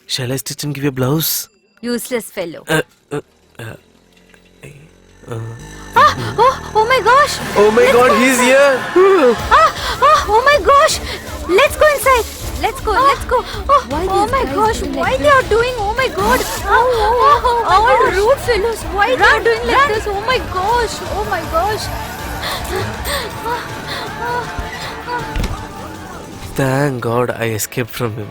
Shall I stitch and give you a blouse? Useless fellow. Oh my gosh! Oh my God, he's here! Oh my gosh! Let's go inside. Let's go. Oh my gosh! Why they are doing? Oh my God! All rude fellows. Why they are doing like this? Oh my gosh! Oh my gosh! Thank God I escaped from him.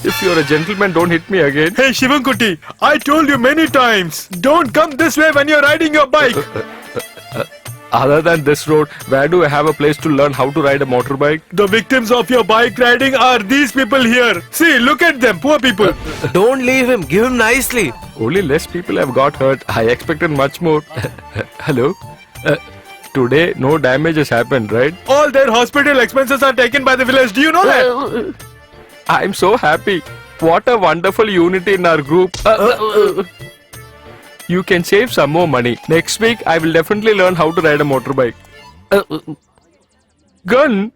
If you're a gentleman, don't hit me again. Hey Shivankuti, I told you many times, don't come this way when you're riding your bike. Other than this road, where do I have a place to learn how to ride a motorbike? The victims of your bike riding are these people here. See, look at them, poor people. Don't leave him, give him nicely. Only less people have got hurt. I expected much more. Hello? Today, no damage has happened, right? All their hospital expenses are taken by the village. Do you know that? I'm so happy. What a wonderful unity in our group. You can save some more money. Next week, I will definitely learn how to ride a motorbike. Gun?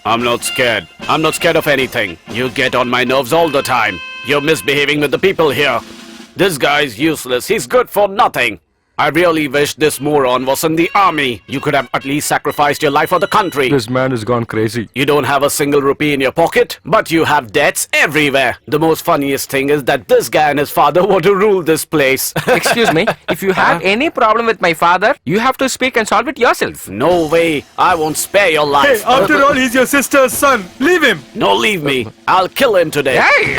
I'm not scared. I'm not scared of anything. You get on my nerves all the time. You're misbehaving with the people here. This guy's useless. He's good for nothing. I really wish this moron was in the army. You could have at least sacrificed your life for the country. This man has gone crazy. You don't have a single rupee in your pocket, but you have debts everywhere. The most funniest thing is that this guy and his father want to rule this place. Excuse me, if you have any problem with my father, you have to speak and solve it yourself. No way. I won't spare your Hey, life. after all, he's your sister's son. Leave him. No, leave me. I'll kill him today. Hey!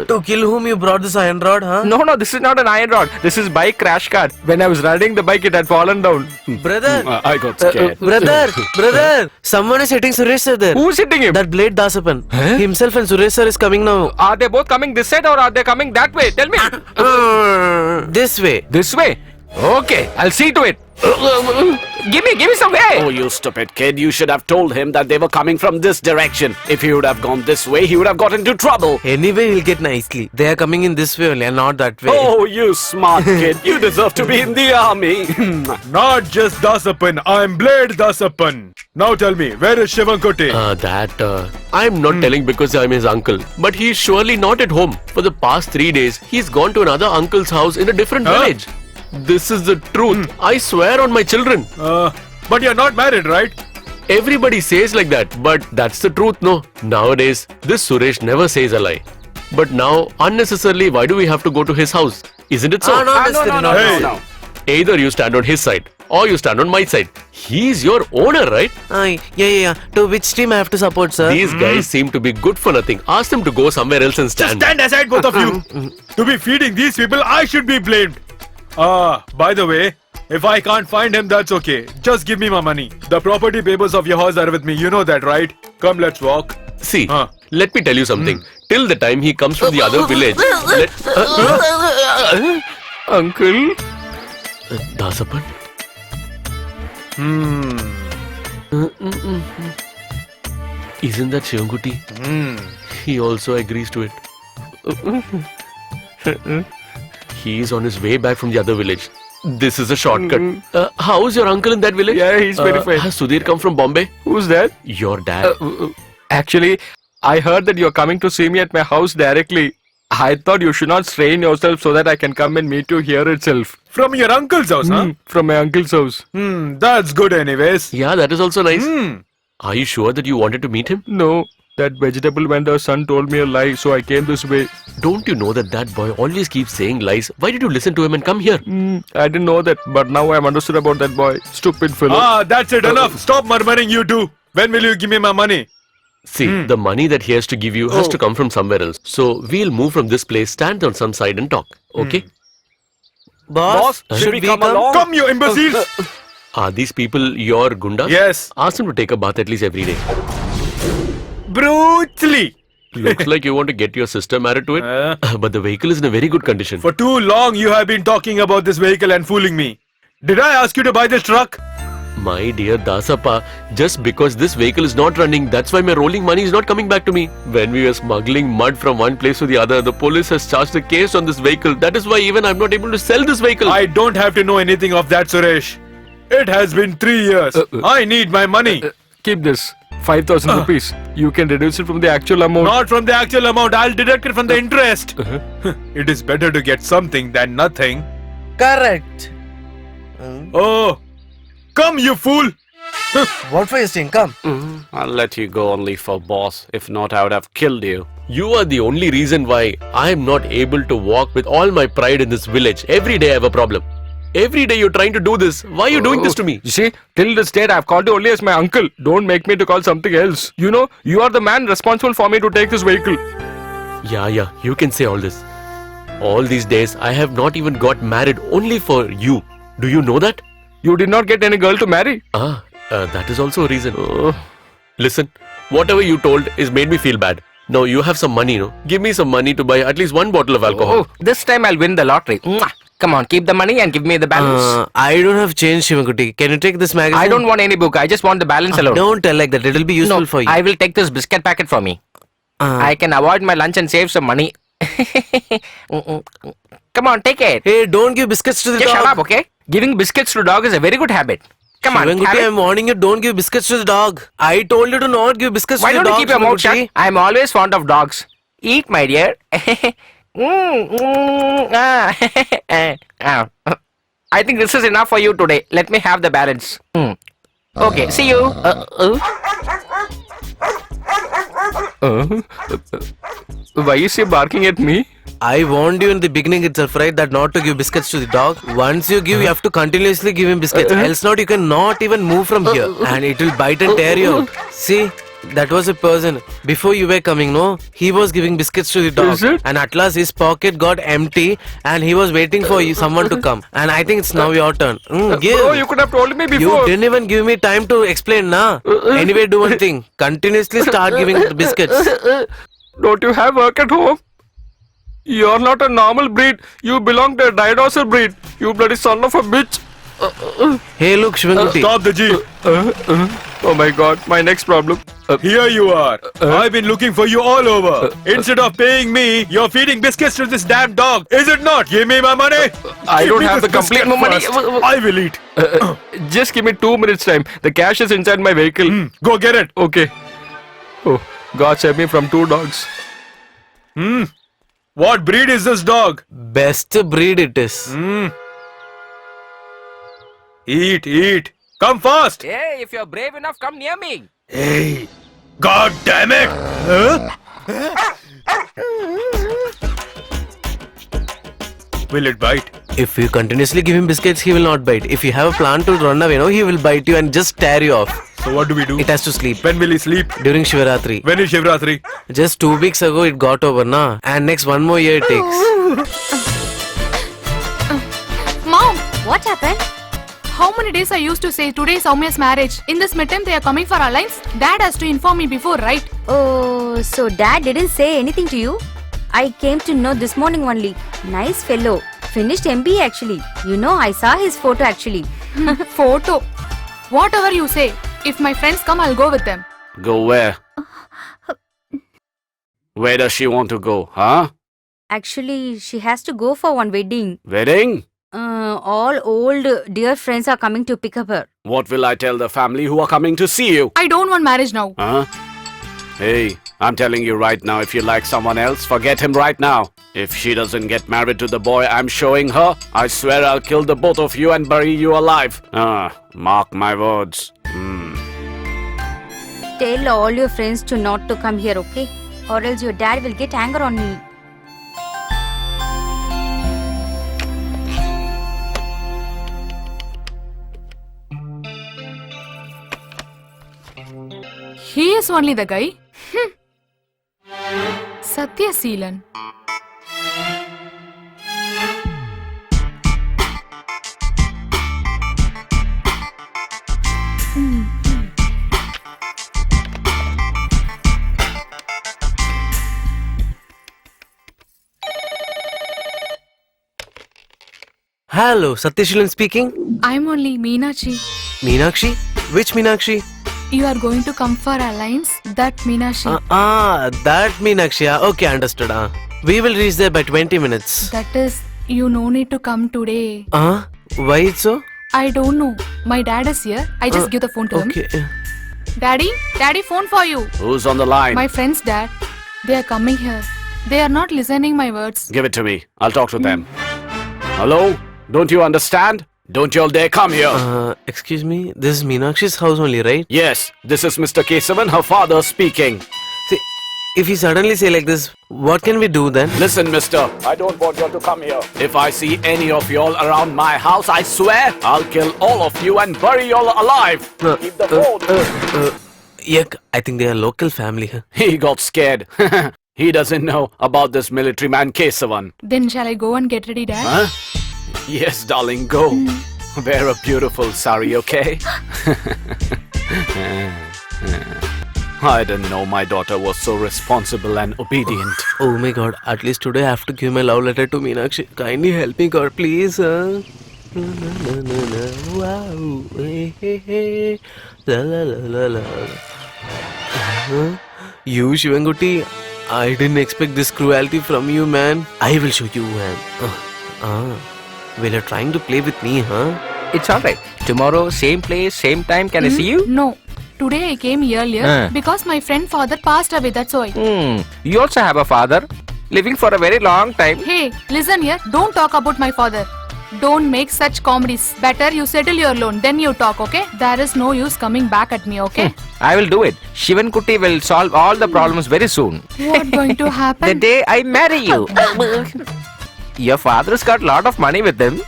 To kill whom you brought this iron rod, huh? No, this is not an iron rod. This is bike crash card. When I was riding the bike, it had fallen down. Brother! I got scared. Brother! Someone is hitting Suresh sir there. Who's hitting him? That blade Dasapan. Himself and Suresh sir is coming now. Are they both coming this side or are they coming that way? Tell me. This way. This way? Okay, I'll see to it. Give me some way. Oh, you stupid kid. You should have told him that they were coming from this direction. If he would have gone this way, he would have got into trouble. Anyway, he'll get nicely. They are coming in this way only and not that way. Oh, you smart kid. You deserve to be in the army. Not just Dasapan, I'm Blade Dasapan. Now tell me, where is Shivankuti? I'm not telling because I'm his uncle. But he's surely not at home. For the past 3 days, he's gone to another uncle's house in a different village. This is the truth. I swear on my children. But you're not married, right? Everybody says like that, but that's the truth, no? Nowadays, this Suresh never says a lie. But now, unnecessarily, why do we have to go to his house? Isn't it so? No. Either you stand on his side, or you stand on my side. He's your owner, right? Yeah. To which team I have to support, sir? These guys seem to be good for nothing. Ask them to go somewhere else and Just stand. stand aside, both of you. To be feeding these people, I should be blamed. By the way, if I can't find him, that's okay. Just give me my money. The property papers of your house are with me. You know that, right? Come, let's walk. See, let me tell you something. Till the time he comes from the other village, Uncle? Dasapan? Isn't that Shivankuti? He also agrees to it. He is on his way back from the other village. This is a shortcut. How's your uncle in that village? Yeah, he's very fine. Has Sudhir come from Bombay? Who's that? Your dad. Actually, I heard that you're coming to see me at my house directly. I thought you should not strain yourself so that I can come and meet you here itself. From your uncle's house, huh? From my uncle's house. That's good anyways. Yeah, that is also nice. Are you sure that you wanted to meet him? No, that vegetable vendor's son told me a lie, so I came this way. Don't you know that that boy always keeps saying lies? Why did you listen to him and come here? I didn't know that, but now I've understood about that boy. Stupid fellow. That's it, enough. Stop murmuring, you two. When will you give me my money? See, the money that he has to give you has to come from somewhere else. So we'll move from this place, stand on some side and talk. Okay? Boss, should we come along? Come, you imbeciles! Are these people your gundas? Yes. Ask them to take a bath at least every day. Brutally. Looks like you want to get your sister married to it. But the vehicle is in a very good condition. For too long you have been talking about this vehicle and fooling me. Did I ask you to buy this truck? My dear Dasappa, just because this vehicle is not running, that's why my rolling money is not coming back to me. When we were smuggling mud from one place to the other, the police has charged a case on this vehicle. That is why even I'm not able to sell this vehicle. I don't have to know anything of that, Suresh. It has been 3 years. I need my money. Keep this. 5,000 rupees. You can reduce it from the actual amount. Not from the actual amount. I'll deduct it from the interest. It is better to get something than nothing. Correct. Oh, come you fool. What for you saying? Come. I'll let you go only for boss. If not, I would have killed you. You are the only reason why I am not able to walk with all my pride in this village. Every day I have a problem. Every day you're trying to do this. Why are you doing this to me? You see, till this date I've called you only as my uncle. Don't make me to call something else. You know, you are the man responsible for me to take this vehicle. Yeah, you can say all this. All these days I have not even got married only for you. Do you know that? You did not get any girl to marry. That is also a reason. Listen, whatever you told is made me feel bad. Now you have some money, no? Give me some money to buy at least one bottle of alcohol. Oh, this time I'll win the lottery. Mwah. Come on, keep the money and give me the balance. I don't have change, Shivakuti. Can you take this magazine? I don't want any book. I just want the balance alone. Don't tell like that. It'll be useful No, for you. I will take this biscuit packet for me. I can avoid my lunch and save some money. Come on, take it. Hey, don't give biscuits to the Just dog. shut up, okay? Giving biscuits to dog is a very good habit. Come on, have Shivakuti, it. I'm warning you. Don't give biscuits to the dog. I told you to not give biscuits Why to the don't dog. you keep your mouth Shivakuti. shut? I'm always fond of dogs. Eat, my dear. I think this is enough for you today. Let me have the balance. Okay, see you. Why is he barking at me? I warned you in the beginning itself, right, that not to give biscuits to the dog. Once you give, you have to continuously give him biscuits. Else not, you cannot even move from here. And it will bite and tear you out. See, that was a person. Before you were coming, no? He was giving biscuits to the dog. Is it? And at last his pocket got empty and he was waiting for you, someone to come. And I think it's now your turn. Give. Bro, you could have told me You before. didn't even give me time to explain, na? Anyway, do one thing. Continuously start giving the biscuits. Don't you have work at home? You're not a normal breed. You belong to a dinosaur breed. You bloody son of a bitch. Hey, look, Shivakuti. Stop the jeep. Oh my god, my next problem. Here you are. I've been looking for you all over. Instead of paying me, you're feeding biscuits to this damn dog. Is it not? Give me my money. I Give don't me have this the complete biscuit money. first. I will eat. Just give me 2 minutes time. The cash is inside my vehicle. Go get it. Okay. Oh, God save me from 2 dogs. What breed is this dog? Best breed it is. Eat. Come fast. Hey, if you're brave enough, come near me. Hey, God damn it! Will it bite? If you continuously give him biscuits, he will not bite. If you have a plan to run away, no, he will bite you and just tear you off. So what do we do? It has to sleep. When will he sleep? During Shivaratri. When is Shivratri? Just 2 weeks ago it got over, na? And next 1 more year it takes. Mom, what happened? How many days I used to say today is Soumya's marriage? In this midterm they are coming for alliance. Dad has to inform me before, right? Oh, so dad didn't say anything to you? I came to know this morning only. Nice fellow. Finished MBA actually. You know, I saw his photo actually. Photo. Whatever you say. If my friends come, I'll go with them. Go where? Where does she want to go, huh? Actually, she has to go for one wedding. Wedding? All old dear friends are coming to pick up her. What will I tell the family who are coming to see you? I don't want marriage now. Huh? Hey, I'm telling you right now, if you like someone else, forget him right now. If she doesn't get married to the boy I'm showing her, I swear I'll kill the both of you and bury you alive. Mark my words. Tell all your friends to not to come here, okay? Or else your dad will get anger on me. He is only the guy. Satya Seelan. Hello, Satyashilan speaking. I'm only Meenakshi. Meenakshi? Which Meenakshi? You are going to come for alliance? That Meenakshi. That Meenakshi. Okay, understood. We will reach there by 20 minutes. That is, you no need to come today. Why so? I don't know. My dad is here. I just give the phone to him. Okay. Daddy, phone for you. Who's on the line? My friend's dad. They are coming here. They are not listening my words. Give it to me. I'll talk to them. Hello? Don't you understand? Don't you all dare come here. Excuse me, this is Meenakshi's house only, right? Yes, this is Mr. Kesavan, her father speaking. See, if he suddenly say like this, what can we do then? Listen, mister, I don't want you all to come here. If I see any of you all around my house, I swear I'll kill all of you and bury you all alive. Keep the phone. Yuck, I think they are local family. He got scared. He doesn't know about this military man Kesavan. Then shall I go and get ready, Dad? Huh? Yes, darling, go. Wear a beautiful sari, okay? I didn't know my daughter was so responsible and obedient. Oh my god, at least today I have to give my love letter to Meenakshi. Kindly help me, God, please. Wow. Hey, hey, hey. La, la, la, la, la. You, Shivanguti, I didn't expect this cruelty from you, man. I will show you, man. Well, you're trying to play with me, huh? It's alright. Tomorrow, same place, same time. Can I see you? No. Today I came earlier because my friend father passed away, that's why. You also have a father living for a very long time. Hey, listen here. Don't talk about my father. Don't make such comedies. Better you settle your loan, then you talk, okay? There is no use coming back at me, okay? I will do it. Shivan Kutti will solve all the problems very soon. What going to The happen? day I marry you. Your father's got lot of money with him.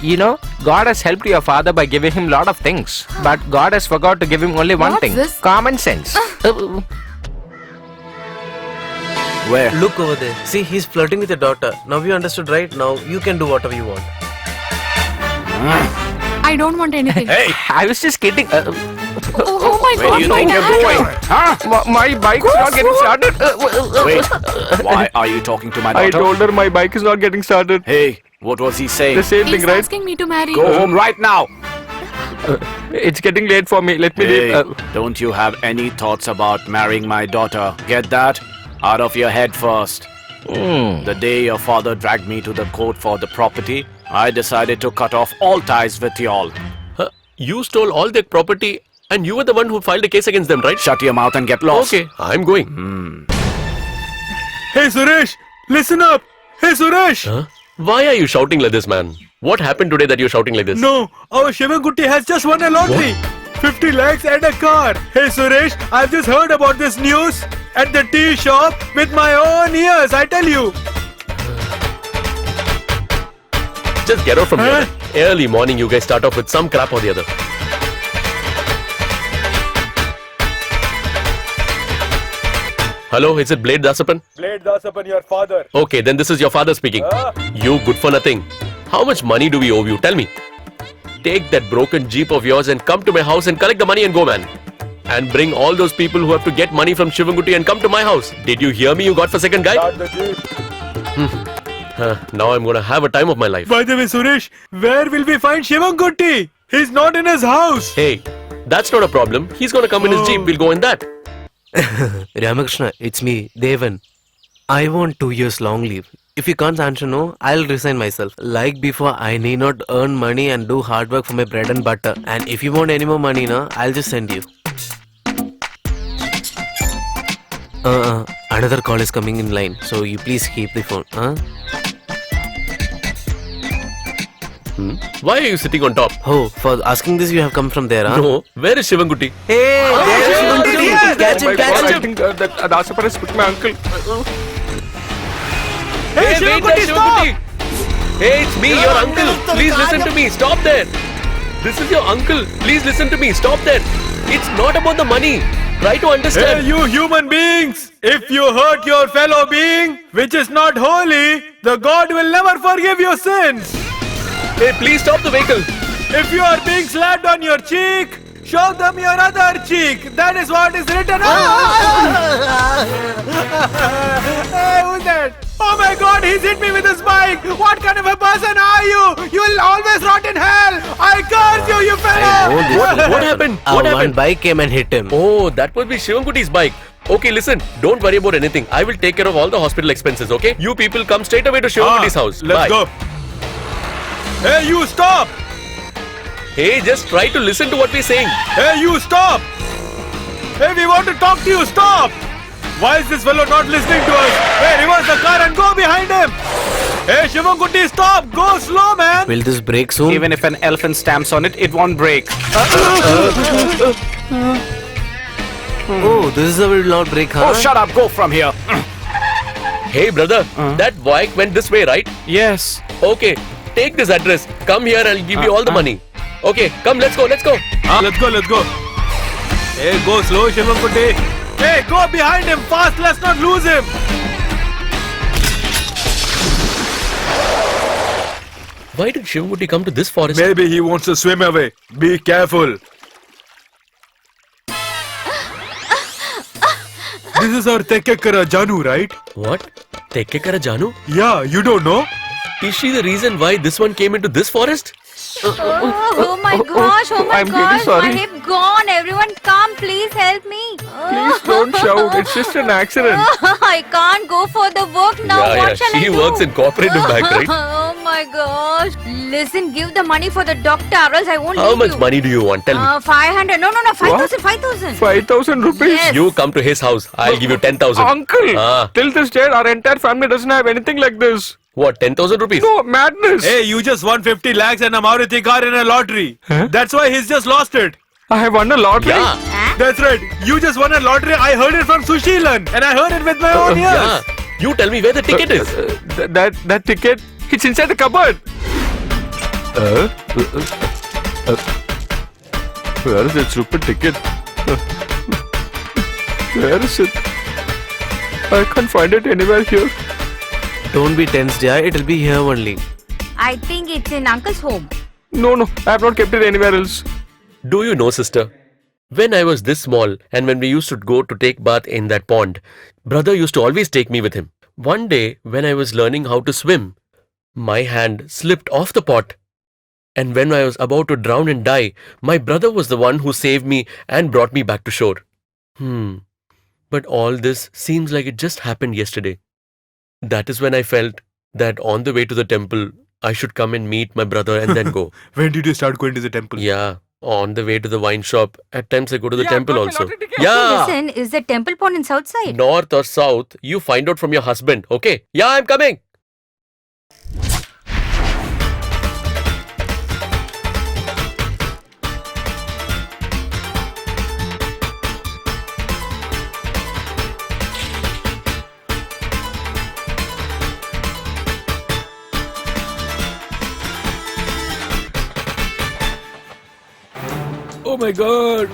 You know, God has helped your father by giving him lot of things. But God has forgot to give him only one What's thing. this? Common sense. Where? Look over there. See, he's flirting with your daughter. Now you understood, right? Now you can do whatever you want. I don't want anything. Hey! I was just kidding. Oh my Where god. do you my think you're dad. going? Huh? My bike is not getting started. Wait, why are you talking to my I daughter? told her my bike is not getting started. Hey, what was he saying? The same He's thing, right? asking me to marry. Go home right now. It's getting late for me. Let me Hey, leave. don't you have any thoughts about marrying my daughter? Get that? Out of your head first. The day your father dragged me to the court for the property, I decided to cut off all ties with y'all. You stole all that property and you were the one who filed a case against them, right? Shut your mouth and get lost. Okay, I'm going. Hey, Suresh, listen up. Hey, Suresh. Huh? Why are you shouting like this, man? What happened today that you're shouting like this? No, our Shivangutti has just won a lottery. 50 lakhs and a car. Hey, Suresh, I've just heard about this news at the tea shop with my own ears, I tell you. Just get out from Huh? here. Early morning, you guys start off with some crap or the other. Hello, is it Blade Dasapan? Blade Dasapan, your father. Okay, then this is your father speaking. You good for nothing. How much money do we owe you? Tell me. Take that broken jeep of yours and come to my house and collect the money and go, man. And bring all those people who have to get money from Shivangutti and come to my house. Did you hear me, you godforsaken guy? Start the jeep. Now I'm gonna have a time of my life. By the way, Suresh, where will we find Shivangutti? He's not in his house. Hey, that's not a problem. He's gonna come in his jeep. We'll go in that. Ramakrishna, it's me, Devan. I want 2 years long leave. If you can't answer no, I'll resign myself. Like before, I need not earn money and do hard work for my bread and butter. And if you want any more money, na, I'll just send you. Another call is coming in line, so you please keep the phone. Why are you sitting on top? Oh, for asking this, you have come from there, huh? No, where is Shivangutti? Hey, there's Shivangutti. Catch him, I catch him. think that Dasapan has put my uncle. Hey, wait, Shivangutti! Hey, it's me, your uncle. Please listen to me. Stop there. This is your uncle. Please listen to me. Stop there. It's not about the money. Try to Hey, understand. you human beings! If you hurt your fellow being, which is not holy, the God will never forgive your sins. Hey, please stop the vehicle. If you are being slapped on your cheek, show them your other cheek. That is what is written. Hey, who's that? Oh my God, he's hit me with his bike. What kind of a person are you? You will hell! Always rot in hell! I curse you, you fellow! What happened? What One happened? bike came and hit him. Oh, that must be Shivankuti's bike. Okay, listen, don't worry about anything. I will take care of all the hospital expenses, okay? You people come straight away to Shivankuti's house. Let's Bye. go. Hey, you stop! Hey, just try to listen to what we're saying. Hey, you stop! Hey, we want to talk to you. Stop! Why is this fellow not listening to us? Hey, reverse the car and go behind him. Hey, Shivankuti, stop! Go slow, man. Will this break soon? Even if an elephant stamps on it, it won't break. Oh, this is how it will not break, huh? Oh, shut up. Go from here. Hey, brother, that bike went this way, right? Yes. Okay, take this address. Come here, I'll give you all the money. Okay, come, let's go, let's go. Let's go, let's go. Hey, go slow, Shivankuti. Hey, go behind him fast. Let's not lose him. Why did Shivankuti come to this forest? Maybe he wants to swim away. Be careful. This is our Tekkekara Janu, right? What? Tekkekara Janu? Yeah, you don't know? Is she the reason why this one came into this forest? Oh my gosh, oh my I'm really gosh, sorry. my hip gone. Everyone come, please help me. Please don't shout. It's just an accident. I can't go for the work now. What shall I she do? works in cooperative bank, right? Oh my gosh. Listen, give the money for the doctor or else I won't How leave much you. money do you want? Tell me. 500. No, 5,000, 5,000. 5,000 rupees? Yes. You come to his house, I'll give you 10,000. Uncle, Ah. till this day, our entire family doesn't have anything like this. What, 10,000 rupees? No, madness. Hey, you just won 50 lakhs and a Maruti car in a lottery. That's why he's just lost it. I have won a lottery. Yeah. That's right. You just won a lottery. I heard it from Sushilan and I heard it with my own ears. Yeah. You tell me where the ticket is. That ticket, it's inside the cupboard. Where is that stupid ticket? Where is it? I can't find it anywhere here. Don't be tense, dear. It'll be here only. I think it's in uncle's home. No, I have not kept it anywhere else. Do you know, sister? When I was this small and when we used to go to take bath in that pond, brother used to always take me with him. One day, when I was learning how to swim, my hand slipped off the pot. And when I was about to drown and die, my brother was the one who saved me and brought me back to shore. But all this seems like it just happened yesterday. That is when I felt that on the way to the temple, I should come and meet my brother and then go. When did you start going to the temple? Yeah, on the way to the wine shop. At times I go to the Yeah, temple got my also. lottery ticket. Yeah, Listen, is the temple pond in south side? north or south, you find out from your husband, okay? Yeah, I'm coming. Oh my god.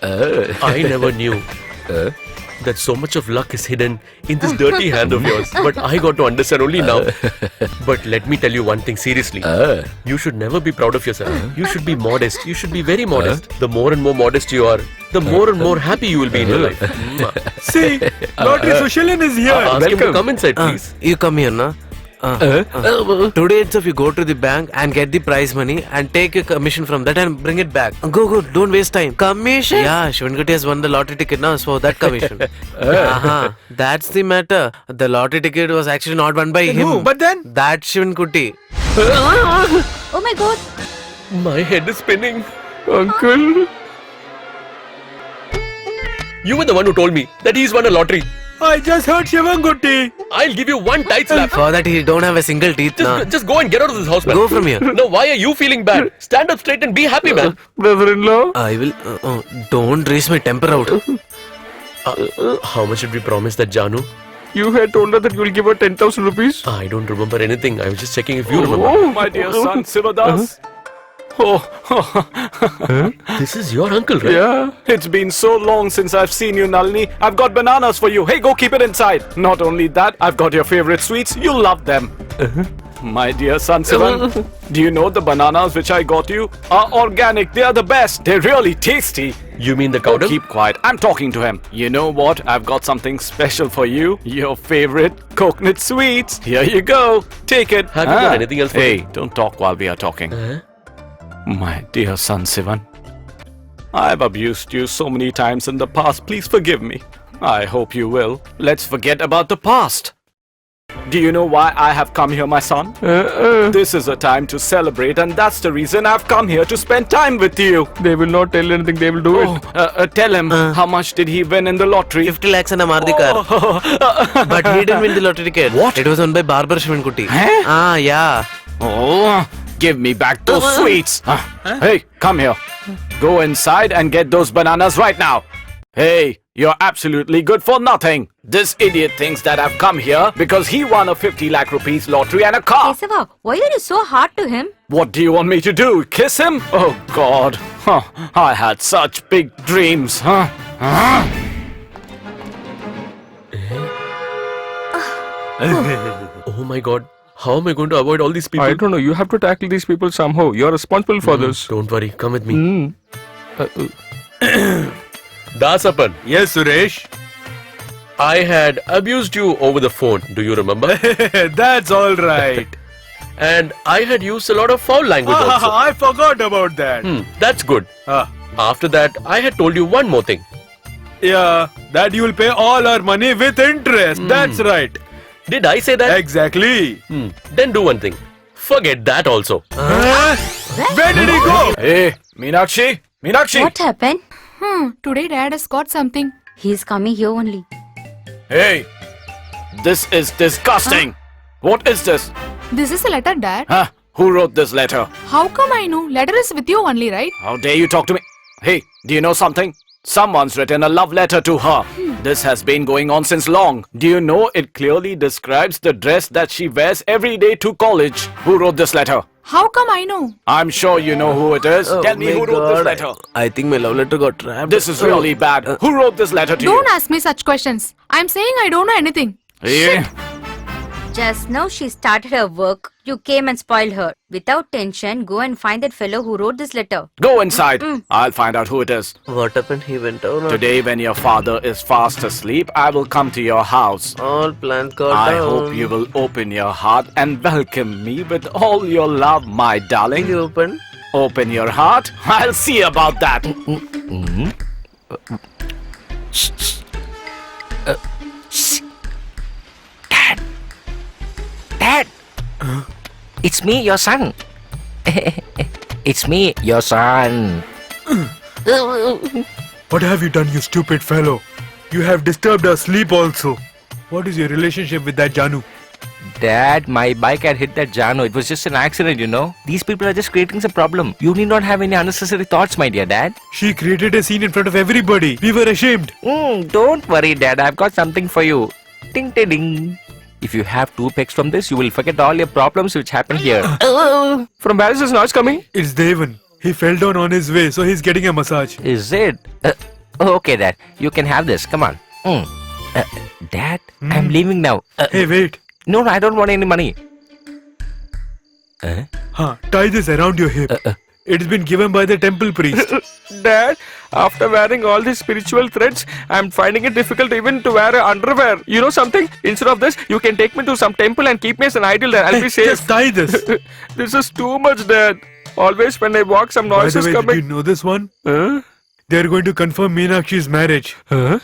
I never knew that so much of luck is hidden in this dirty hand of yours. But I got to understand only now. But let me tell you one thing seriously. You should never be proud of yourself. You should be modest. You should be very modest. The more and more modest you are, the more and more happy you will be in your life. See, Lottery Sushilan is here. Ask him to welcome. come inside, please. You come here, na? Today itself you go to the bank and get the prize money and take a commission from that and bring it back. Go, don't waste time. Commission? Yeah, Shivankuti has won the lottery ticket now, so that commission. That's the matter. The lottery ticket was actually not won by him. Who? But then? That Shivankuti. Oh my god. My head is spinning. Uncle. You were the one who told me that he's won a lottery. I just heard Shivankuti. I'll give you one tight slap. For that he don't have a single teeth now. Just go and get out of this house, man. Go from here. No, why are you feeling bad? Stand up straight and be happy, man. Brother-in-law. I will. Don't raise my temper out. How much did we promise that Janu? You had told her that you will give her 10,000 rupees. I don't remember anything. I was just checking if you remember. Oh, My dear son, Sivadas. This is your uncle, right? Yeah. It's been so long since I've seen you, Nalini. I've got bananas for you. Hey, go keep it inside. Not only that, I've got your favorite sweets. You'll love them. My dear son Sivan, do you know the bananas which I got you are organic? They are the best. They're really tasty. You mean the cow dung? Keep quiet. I'm talking to him. You know what? I've got something special for you. Your favorite coconut sweets. Here you go. Take it. Have you got anything else for Hey, me? don't talk while we are talking. My dear son Sivan, I've abused you so many times in the past. Please forgive me. I hope you will. Let's forget about the past. Do you know why I have come here, my son? This is a time to celebrate, and that's the reason I've come here to spend time with you. They will not tell anything. They will do it. Tell him, how much did he win in the lottery? 50 lakhs and a Maruti car. But he didn't win the lottery ticket. What? It was won by Barber Shivankutti. Huh? Ah, yeah. Oh, give me back those sweets. Hey, come here. Go inside and get those bananas right now. Hey, you're absolutely good for nothing. This idiot thinks that I've come here because he won a 50 lakh rupees lottery and a car. Kesava, why are you so hard to him? What do you want me to do? Kiss him? Oh God. Huh. I had such big dreams. Huh? Oh my god. How am I going to avoid all these people? I don't know. You have to tackle these people somehow. You're responsible for this. Don't worry. Come with me. Dasapan, Yes, Suresh. I had abused you over the phone. Do you remember? That's all right. And I had used a lot of foul language also. I forgot about that. That's good. Ah, After that, I had told you one more thing. yeah, that you will pay all our money with interest. That's right. Did I say that? Exactly. Then do one thing. Forget that also. Where did he go? Hey, Meenakshi. Meenakshi. What happened? Today dad has got something. He's coming here only. Hey, this is disgusting. What is this? This is a letter, dad. Huh? Who wrote this letter? How come I know? Letter is with you only, right? How dare you talk to me? Hey, do you know something? Someone's written a love letter to her. This has been going on since long. Do you know it clearly describes the dress that she wears every day to college? Who wrote this letter? How come I know? I'm sure you know who it is. Tell me who wrote this letter. I think my love letter got trapped. This is really bad. Who wrote this letter to Don't you? ask me such questions. I'm saying I don't know anything. Yeah. Just now she started her work. You came and spoiled her. Without tension, go and find that fellow who wrote this letter. Go inside. I'll find out who it is. What happened? He went out. Today, when your father is fast asleep, I will come to your house. All plans got I down. hope you will open your heart and welcome me with all your love, my darling. Will you open? Open your heart. I'll see about that. Dad! It's me, your son. It's me, your son. What have you done, you stupid fellow? You have disturbed our sleep also. What is your relationship with that Janu? Dad, my bike had hit that Jano. It was just an accident, you know. These people are just creating some problem. You need not have any unnecessary thoughts, my dear Dad. She created a scene in front of everybody. We were ashamed. Don't worry, Dad. I've got something for you. Ding, ding, ding. If you have 2 pegs from this, you will forget all your problems which happened here. From where is this noise coming? It's Devan. He fell down on his way, so he's getting a massage. Is it? Okay, Dad. You can have this. Come on. Dad, I'm leaving now. Hey, wait. No, I don't want any money. Tie this around your hip. It's been given by the temple priest. Dad, after wearing all these spiritual threads, I'm finding it difficult even to wear underwear. You know something? Instead of this, you can take me to some temple and keep me as an idol there. I'll be safe. Just tie this. This is too much, Dad. Always when I walk, some By noise the is way, did you coming. know this one? Huh? They're going to confirm Meenakshi's marriage. Huh?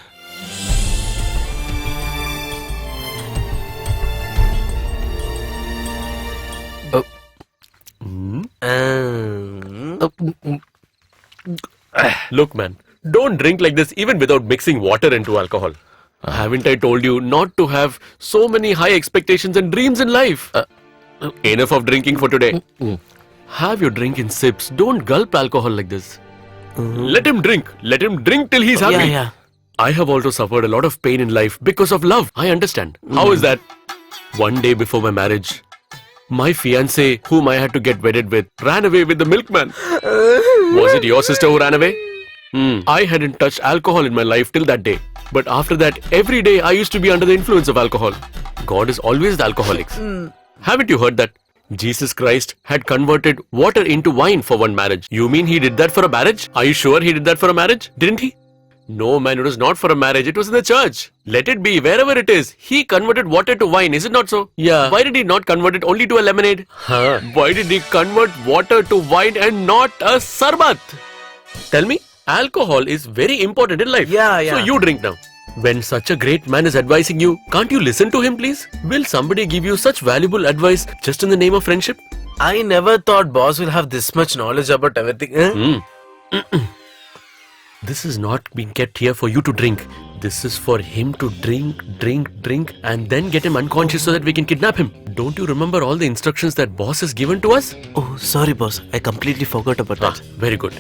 Look, man, don't drink like this even without mixing water into alcohol. Haven't I told you not to have so many high expectations and dreams in life? Enough of drinking for today. Have your drink in sips. Don't gulp alcohol like this. Let him drink. Let him drink till he's happy. Yeah. I have also suffered a lot of pain in life because of love. I understand. How is that? One day before my marriage, my fiancé, whom I had to get wedded with, ran away with the milkman. Was it your sister who ran away? I hadn't touched alcohol in my life till that day. But after that, every day I used to be under the influence of alcohol. God is always the alcoholics. Haven't you heard that? Jesus Christ had converted water into wine for one marriage. You mean he did that for a marriage? Are you sure he did that for a marriage? Didn't he? No, man, it was not for a marriage. It was in the church. Let it be, wherever it is. He converted water to wine, is it not so? Yeah. Why did he not convert it only to a lemonade? Huh? Why did he convert water to wine and not a sarbat? Tell me, alcohol is very important in life. Yeah, yeah. So you drink now. When such a great man is advising you, can't you listen to him, please? Will somebody give you such valuable advice just in the name of friendship? I never thought boss will have this much knowledge about everything. This is not being kept here for you to drink. This is for him to drink, and then get him unconscious so that we can kidnap him. Don't you remember all the instructions that boss has given to us? Oh, sorry boss. I completely forgot about that. Very good.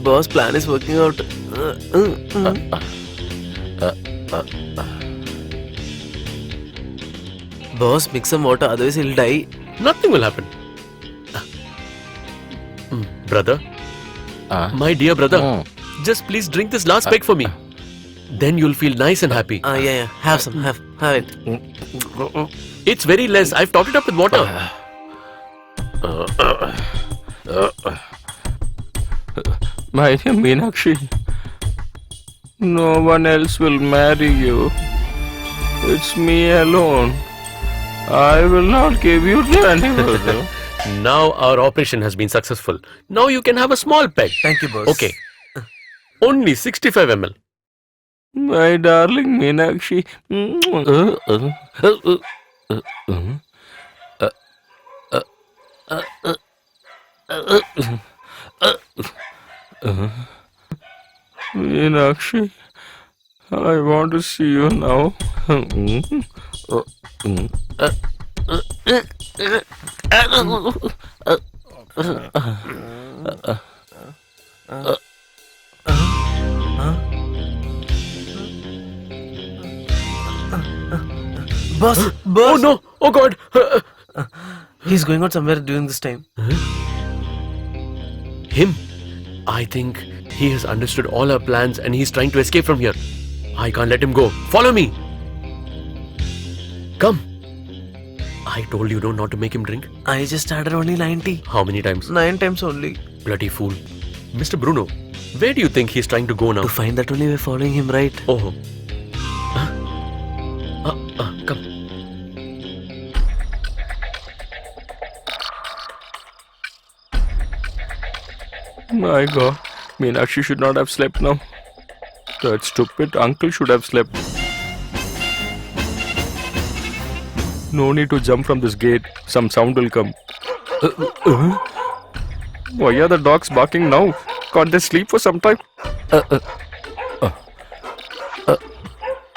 Boss, plan is working out. Boss, mix some water, otherwise he'll die. Nothing will happen. Brother, my dear brother, just please drink this last peg for me. Then you'll feel nice and happy. Yeah. Have some. Have it. It's very less. I've topped it up with water. My dear Meenakshi, no one else will marry you. It's me alone. I will not give you to anyone. Now our operation has been successful. Now you can have a small peg. Thank you, boss. Okay. Only 65 ml. My darling Meenakshi. Meenakshi, I want to see you now. Boss. Oh no! Oh God! He's going out somewhere during this time. Him? I think he has understood all our plans and he's trying to escape from here. I can't let him go. Follow me! Come! I told you not to make him drink. I just started only 90. How many times? 9 times only. Bloody fool. Mr. Bruno, where do you think he's trying to go now? To find that only we're following him, right? Oh. Come. My God, Meenakshi should not have slept now. That stupid uncle should have slept. No need to jump from this gate. Some sound will come. Why are the dogs barking now? Can't they sleep for some time?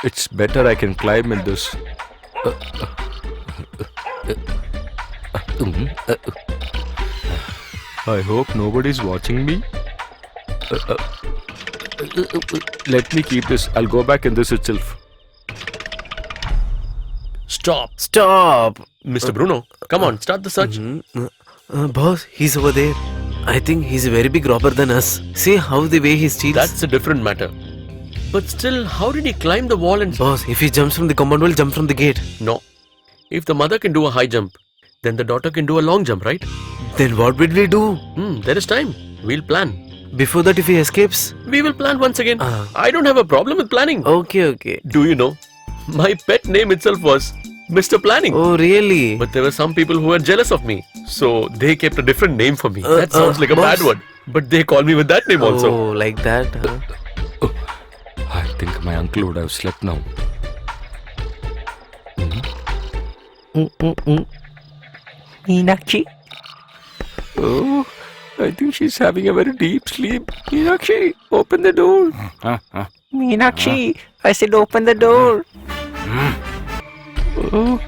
It's better I can climb in this. I hope nobody's watching me. Let me keep this. I'll go back in this itself. Stop! Mr. Bruno, come on, start the search. Boss, he's over there. I think he's a very big robber than us. See how the way he steals. That's a different matter. But still, how did he climb the wall and... Boss, if he jumps from the compound wall, jump from the gate. No. If the mother can do a high jump, then the daughter can do a long jump, right? Then what will we do? There is time. We'll plan. Before that, if he escapes? We will plan once again. I don't have a problem with planning. Okay. Do you know, my pet name itself was Mr. Planning. Oh, really? But there were some people who were jealous of me. So they kept a different name for me. That sounds like a bad word. But they call me with that name also. Oh, like that? Huh? I think my uncle would have slept now. Meenakshi? Oh, I think she's having a very deep sleep. Meenakshi, open the door. Meenakshi, I said open the door. Oh,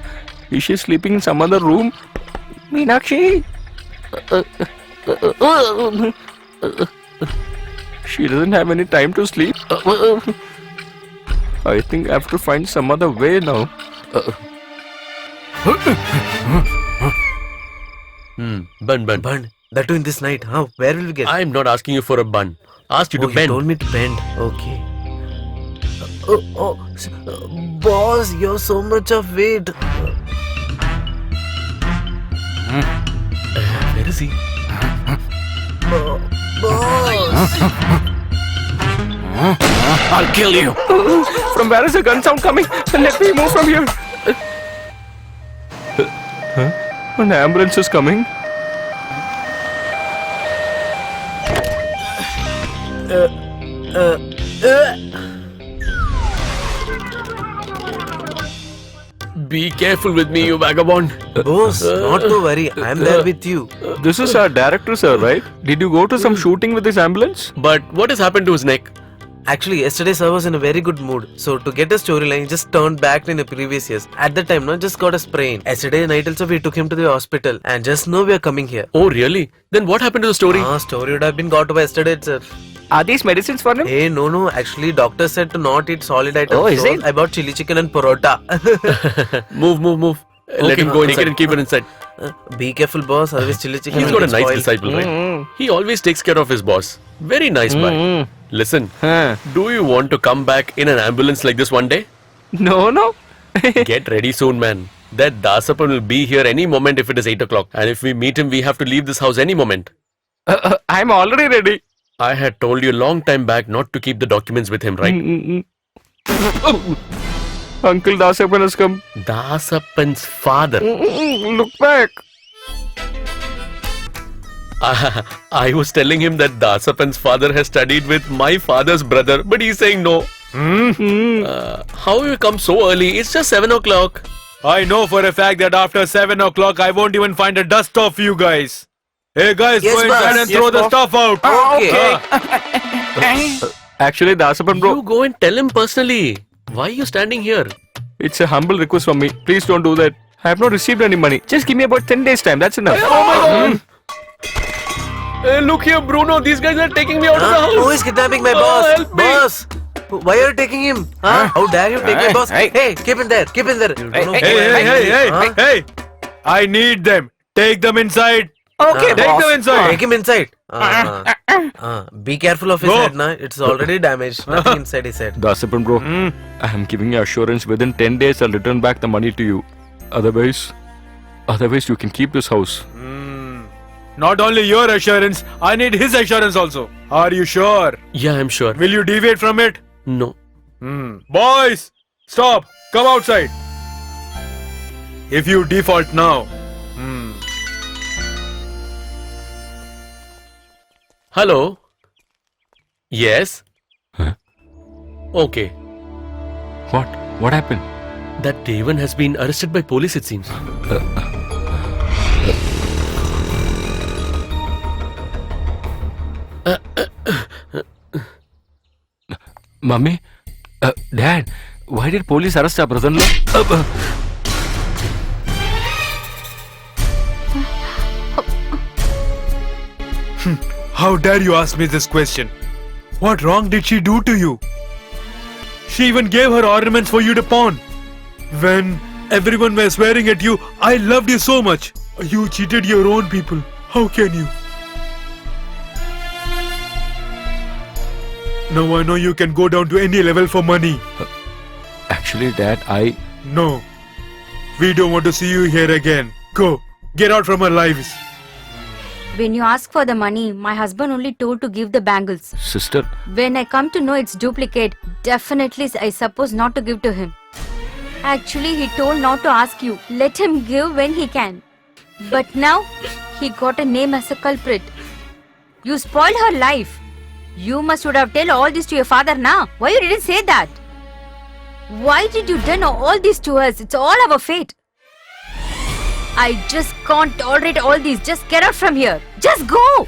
is she sleeping in some other room? Meenakshi? She doesn't have any time to sleep. I think I have to find some other way now. Bun. Bun. That too in this night. How? Where will we get? I'm not asking you for a bun. Asked you to You bend. told me to bend. Okay. Boss, you're so much of weight. Where is he? Boss. I'll kill you. From where is the gun sound coming? Let me move from here. An ambulance is coming. Be careful with me, you vagabond. Boss, not to worry. I'm there with you. This is our director, sir, right? Did you go to some shooting with this ambulance? But what has happened to his neck? Actually, yesterday sir was in a very good mood. So to get a storyline, he just turned back in the previous years. At the time, no, just got a sprain. Yesterday night also we took him to the hospital. And just know we are coming here. Oh, really? Then what happened to the story? Story would have been got over yesterday itself. Are these medicines for him? Hey, no. Actually, doctor said to not eat solid items. Oh, is So it? I bought chili chicken and parota. Move. Let him go inside and keep it inside. Be careful, boss. Otherwise, chili chicken He's will got a get nice spoiled. disciple, right? He always takes care of his boss. Very nice guy. Listen, Huh. do you want to come back in an ambulance like this one day? No. Get ready soon, man. That Dasapan will be here any moment if it is 8 o'clock. And if we meet him, we have to leave this house any moment. I'm already ready. I had told you a long time back not to keep the documents with him, right? Uncle Dasapan has come. Dasapan's father. Look back. I was telling him that Dasapan's father has studied with my father's brother, but he's saying no. How you come so early? It's just 7 o'clock. I know for a fact that after 7 o'clock I won't even find a dust of you guys. Hey guys, Yes, go inside boss. and Yes, throw the boss. stuff out. Okay. Actually, Dasapan bro, You go and tell him personally. Why are you standing here? it's a humble request from me. Please don't do that. I have not received any money. Just give me about 10 days time. That's enough. Oh my god! Hey, look here, Bruno. These guys are taking me out of the house. Who is kidnapping my boss? help me. Boss! Why are you taking him? How dare you take my boss? Hey, keep him there. Keep him there. You don't know who I am. Hey! I need them. Take them inside. Okay, Take boss. them inside. Take him inside. Be careful of his Go. head, na. It's already damaged. Nothing inside his head. Dasapan bro, I am giving you assurance within 10 days I'll return back the money to you. Otherwise you can keep this house. Not only your assurance, I need his assurance also. Are you sure? Yeah, I'm sure. Will you deviate from it? No. Boys, stop. Come outside. If you default now. Hello? Yes? Huh? Okay. What happened? That Devan has been arrested by police, it seems. Mummy? Dad, why did police arrest our brother-in-law? How dare you ask me this question? What wrong did she do to you? She even gave her ornaments for you to pawn. When everyone was swearing at you, I loved you so much. You cheated your own people. How can you? Now I know you can go down to any level for money. Actually, Dad, No. We don't want to see you here again. Go. Get out from our lives. When you ask for the money, my husband only told to give the bangles. Sister, When I come to know it's duplicate, definitely I suppose not to give to him. Actually, he told not to ask you. Let him give when he can. But now, he got a name as a culprit. You spoiled her life. You must would have told all this to your father now. Why you didn't say that? Why did you done all this to us? It's all our fate. I just can't tolerate all this. Just get out from here. Just go.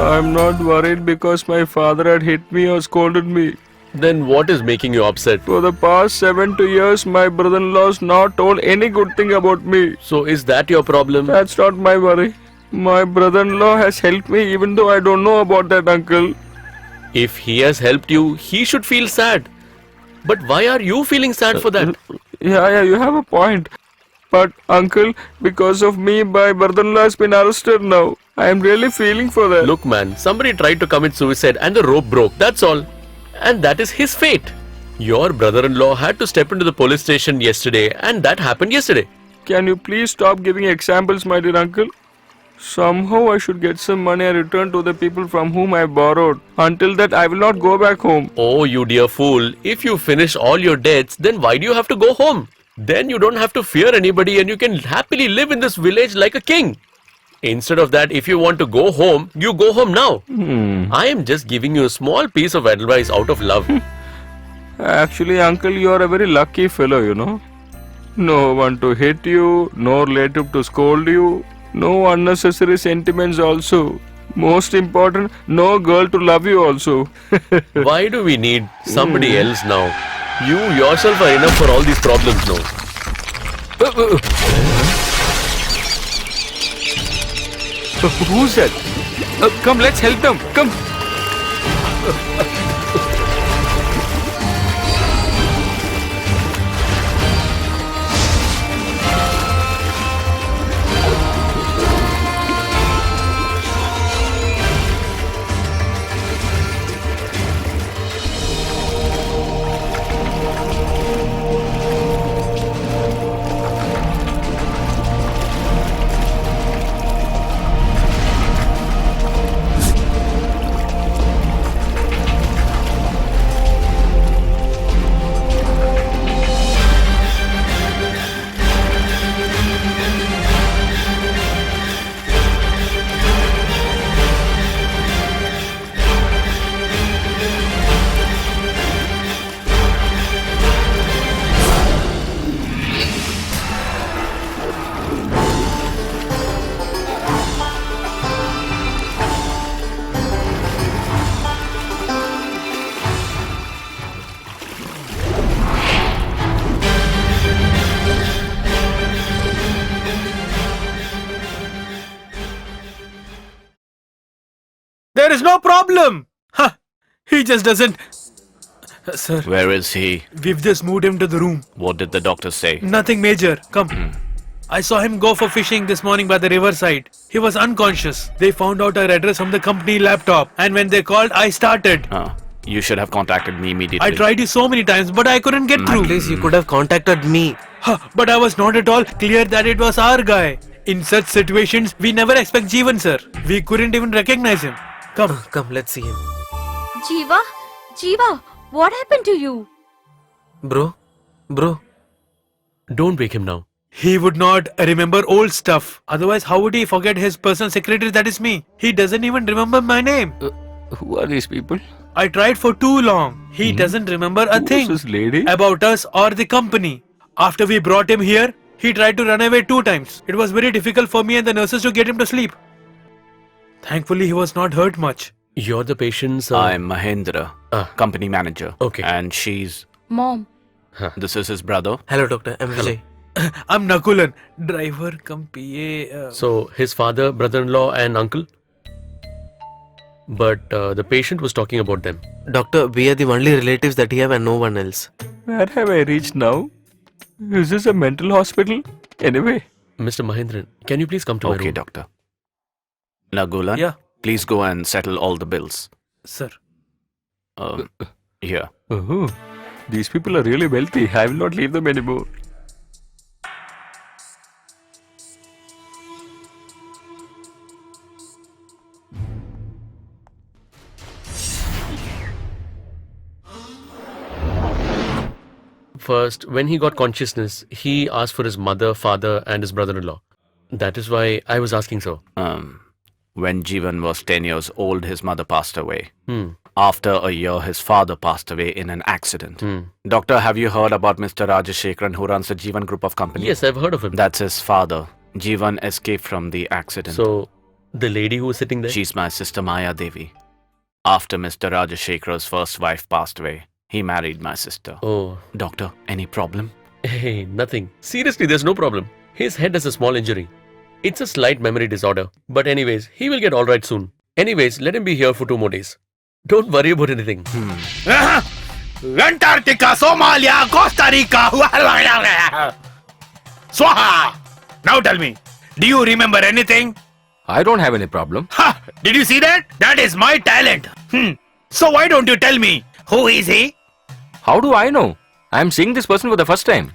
I'm not worried because my father had hit me or scolded me. Then what is making you upset? For the past 70 years, my brother-in-law's not told any good thing about me. So is that your problem? That's not my worry. My brother-in-law has helped me even though I don't know about that uncle. If he has helped you, he should feel sad. But why are you feeling sad for that? Yeah, you have a point. But uncle, because of me, my brother-in-law has been arrested now. I am really feeling for that. Look, man, somebody tried to commit suicide and the rope broke. That's all. And that is his fate. Your brother-in-law had to step into the police station yesterday, and that happened yesterday. Can you please stop giving examples, my dear uncle? Somehow I should get some money and return to the people from whom I borrowed. Until that, I will not go back home. Oh, you dear fool. If you finish all your debts, then why do you have to go home? Then you don't have to fear anybody and you can happily live in this village like a king. Instead of that, if you want to go home, you go home now. I am just giving you a small piece of advice out of love. Actually, uncle, you are a very lucky fellow, you know. No one to hit you, no relative to scold you, no unnecessary sentiments also. Most important, no girl to love you also. Why do we need somebody else now? You yourself are enough for all these problems now. Who's that? Come, let's help them. Come. There is no problem. Huh. He just doesn't. Sir, Where is he? we've just moved him to the room. What did the doctor say? Nothing major. Come. I saw him go for fishing this morning by the riverside. He was unconscious. They found out our address from the company laptop. And when they called, I started. You should have contacted me immediately. I tried you so many times, but I couldn't get through. At least you could have contacted me. Huh, but I was not at all clear that it was our guy. In such situations, we never expect Jeevan, sir. We couldn't even recognize him. Come. Come, let's see him. Jeeva, what happened to you? Bro, Don't wake him now. He would not remember old stuff. Otherwise, how would he forget his personal secretary, that is me? He doesn't even remember my name. Who are these people? I tried for too long. He doesn't remember a Who is thing this lady? about us or the company. After we brought him here, he tried to run away 2 times. It was very difficult for me and the nurses to get him to sleep. Thankfully, he was not hurt much. You're the patient's... I'm Mahendra, company manager. Okay. And she's... Mom. This is his brother. Hello, doctor. I'm Vijay. I'm Nakulan, driver cum PA. So, his father, brother-in-law and uncle? But the patient was talking about them. Doctor, we are the only relatives that he have and no one else. Where have I reached now? Is this a mental hospital? Anyway. Mr. Mahendran, can you please come to my Okay, room? doctor. Nagulan, Yeah. please go and settle all the bills. Sir. Here. Oh, these people are really wealthy. I will not leave them anymore. First, when he got consciousness, he asked for his mother, father, and his brother-in-law. That is why I was asking so. When Jeevan was 10 years old, his mother passed away. After a year, his father passed away in an accident. Doctor, have you heard about Mr. Rajashekharan who runs the Jeevan group of companies? Yes, I've heard of him. That's his father. Jeevan escaped from the accident. So, the lady who was sitting there? She's my sister Maya Devi. After Mr. Rajashekhar's first wife passed away, He married my sister. Oh, Doctor, any problem? hey, nothing. Seriously, there's no problem. His head has a small injury. It's a slight memory disorder. But anyways, he will get alright soon. Anyways, let him be here for 2 more days. Don't worry about anything. Antarctica, Somalia, Costa Rica. Swaha! Now tell me, do you remember anything? I don't have any problem. Ha! Did you see that? That is my talent. So why don't you tell me? Who is he? How do I know? I am seeing this person for the first time.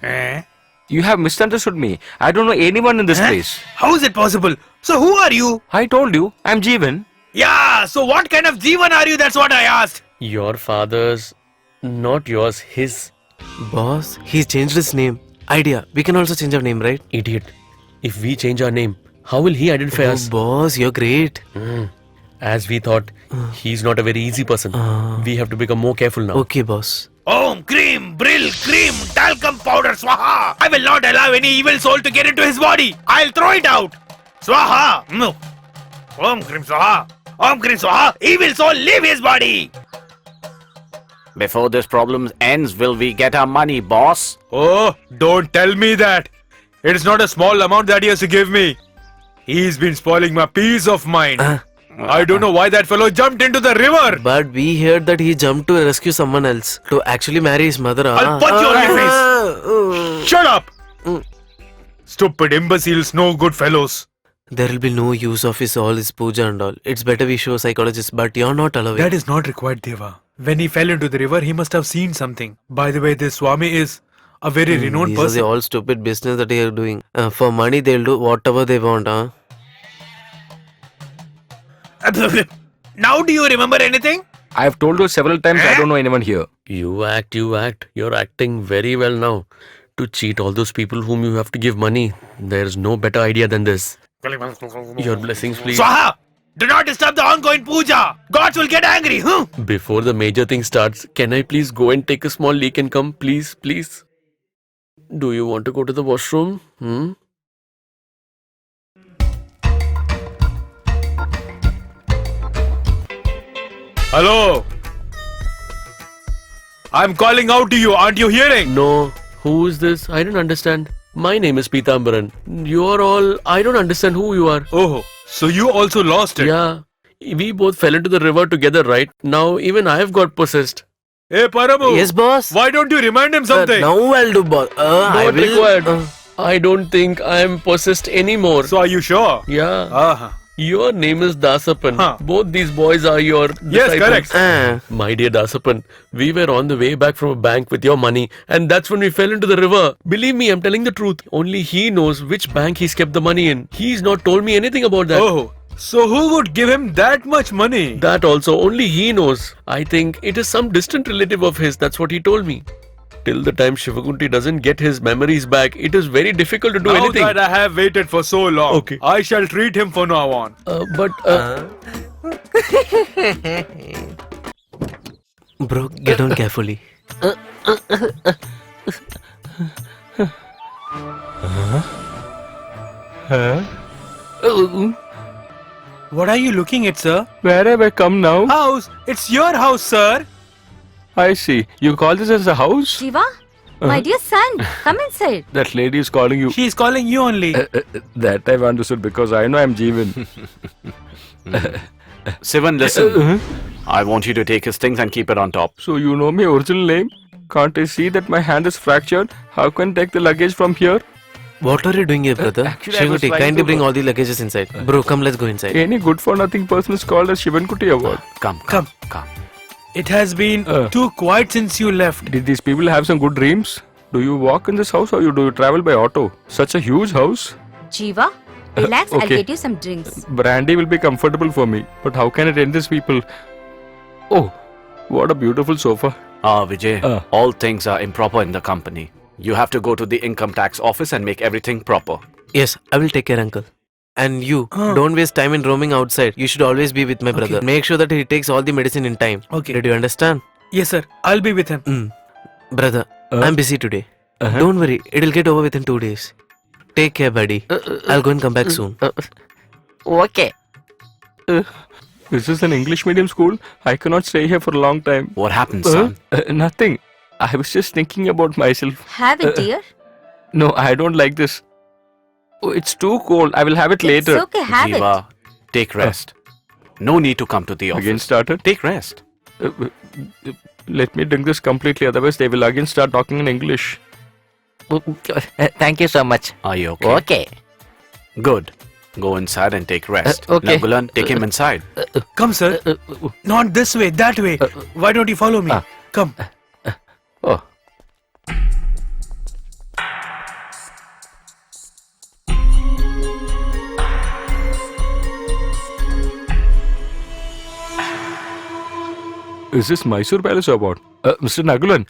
You have misunderstood me. I don't know anyone in this place. How is it possible? So who are you? I told you, I'm Jeevan. Yeah, so what kind of Jeevan are you? That's what I asked. Your father's, not yours, his. Boss, he's changed his name. Idea. We can also change our name, right? Idiot. If we change our name, how will he identify Oh, us? boss, you're great. As we thought, he's not a very easy person. We have to become more careful now. Okay, boss. Om, cream, brill, cream, talcum powder, swaha. I will not allow any evil soul to get into his body. I'll throw it out. Swaha. No. Om, cream, swaha. Om, cream, swaha. Evil soul, leave his body. Before this problem ends, will we get our money, boss? Oh, don't tell me that. It is not a small amount that he has to give me. He's been spoiling my peace of mind. I don't know why that fellow jumped into the river. But we heard that he jumped to rescue someone else to actually marry his mother. I'll punch you on your face. Shut up. Stupid imbeciles, no good fellows. There will be no use of all his puja and all. It's better we show psychologist, but you're not allowing. That is not required, Deva. When he fell into the river, he must have seen something. By the way, this Swami is a very renowned These are person. the all stupid business that they are doing. For money, they'll do whatever they want, huh? Now do you remember anything? I have told you several times I don't know anyone here. You act. You're acting very well now. To cheat all those people whom you have to give money, there's no better idea than this. Your blessings, please. Swaha! Do not disturb the ongoing puja. Gods will get angry. Before the major thing starts, can I please go and take a small leak and come? Please, please. Do you want to go to the washroom? Hello. I'm calling out to you. Aren't you hearing? No. Who is this? I don't understand. My name is Pitambaran. You're all... I don't understand who you are. Oh, so you also lost it. Yeah. We both fell into the river together, right? Now even I have got possessed. Hey, Parabu. Yes, boss. Why don't you remind him something? Now I'll do, boss. I Not will. required. I don't think I am possessed anymore. So are you sure? Yeah. Uh-huh. Your name is Dasapan. Huh. Both these boys are your Yes, disciples. correct. My dear Dasapan, we were on the way back from a bank with your money, and that's when we fell into the river. Believe me, I'm telling the truth. Only he knows which bank he's kept the money in. He's not told me anything about that. Oh, so who would give him that much money? That also, only he knows. I think it is some distant relative of his. That's what he told me. Till the time Shivakunti doesn't get his memories back, it is very difficult to do Now anything. that I have waited for so long, Okay. I shall treat him from now on. Bro, get on carefully. What are you looking at, sir? Where have I come now? House. It's your house, sir. I see. You call this as a house? Shiva, my dear son, come inside. That lady is calling you. She is calling you only. That I've understood because I know I'm Jeevan. Sivan, listen. I want you to take his things and keep it on top. So you know my original name? Can't I see that my hand is fractured? How can I take the luggage from here? What are you doing here, brother? Actually, I was Shivakuti, trying kindly to- bring all the luggages inside. Bro, come, let's go inside. Any good for nothing person is called as Shivankuti Award. Come. It has been too quiet since you left. Did these people have some good dreams? Do you walk in this house or do you travel by auto? Such a huge house. Jiva, relax, I'll okay. get you some drinks. Brandy will be comfortable for me. But how can I rent these people? Oh, what a beautiful sofa. Vijay, all things are improper in the company. You have to go to the income tax office and make everything proper. Yes, I will take care, uncle. And you, don't waste time in roaming outside. You should always be with my brother. Make sure that he takes all the medicine in time. Okay. Did you understand? Yes, sir. I'll be with him. Brother, I'm busy today. Don't worry, it'll get over within 2 days. Take care, buddy. I'll go and come back soon. Okay. This is an English medium school. I cannot stay here for a long time. What happened, son? Nothing. I was just thinking about myself. Have it, dear. No, I don't like this. Oh, it's too cold. I will have it later. It's okay, have it. Jiva, take rest. No need to come to the office. Again started? Take rest. Let me drink this completely, otherwise they will again start talking in English. Thank you so much. Are you okay? Okay. Good. Go inside and take rest. Okay. Now, Gulan, take him inside. Come, sir. Not this way, that way. Why don't you follow me? Come. Oh. Is this Mysore Palace or what? Mr. Nagulan,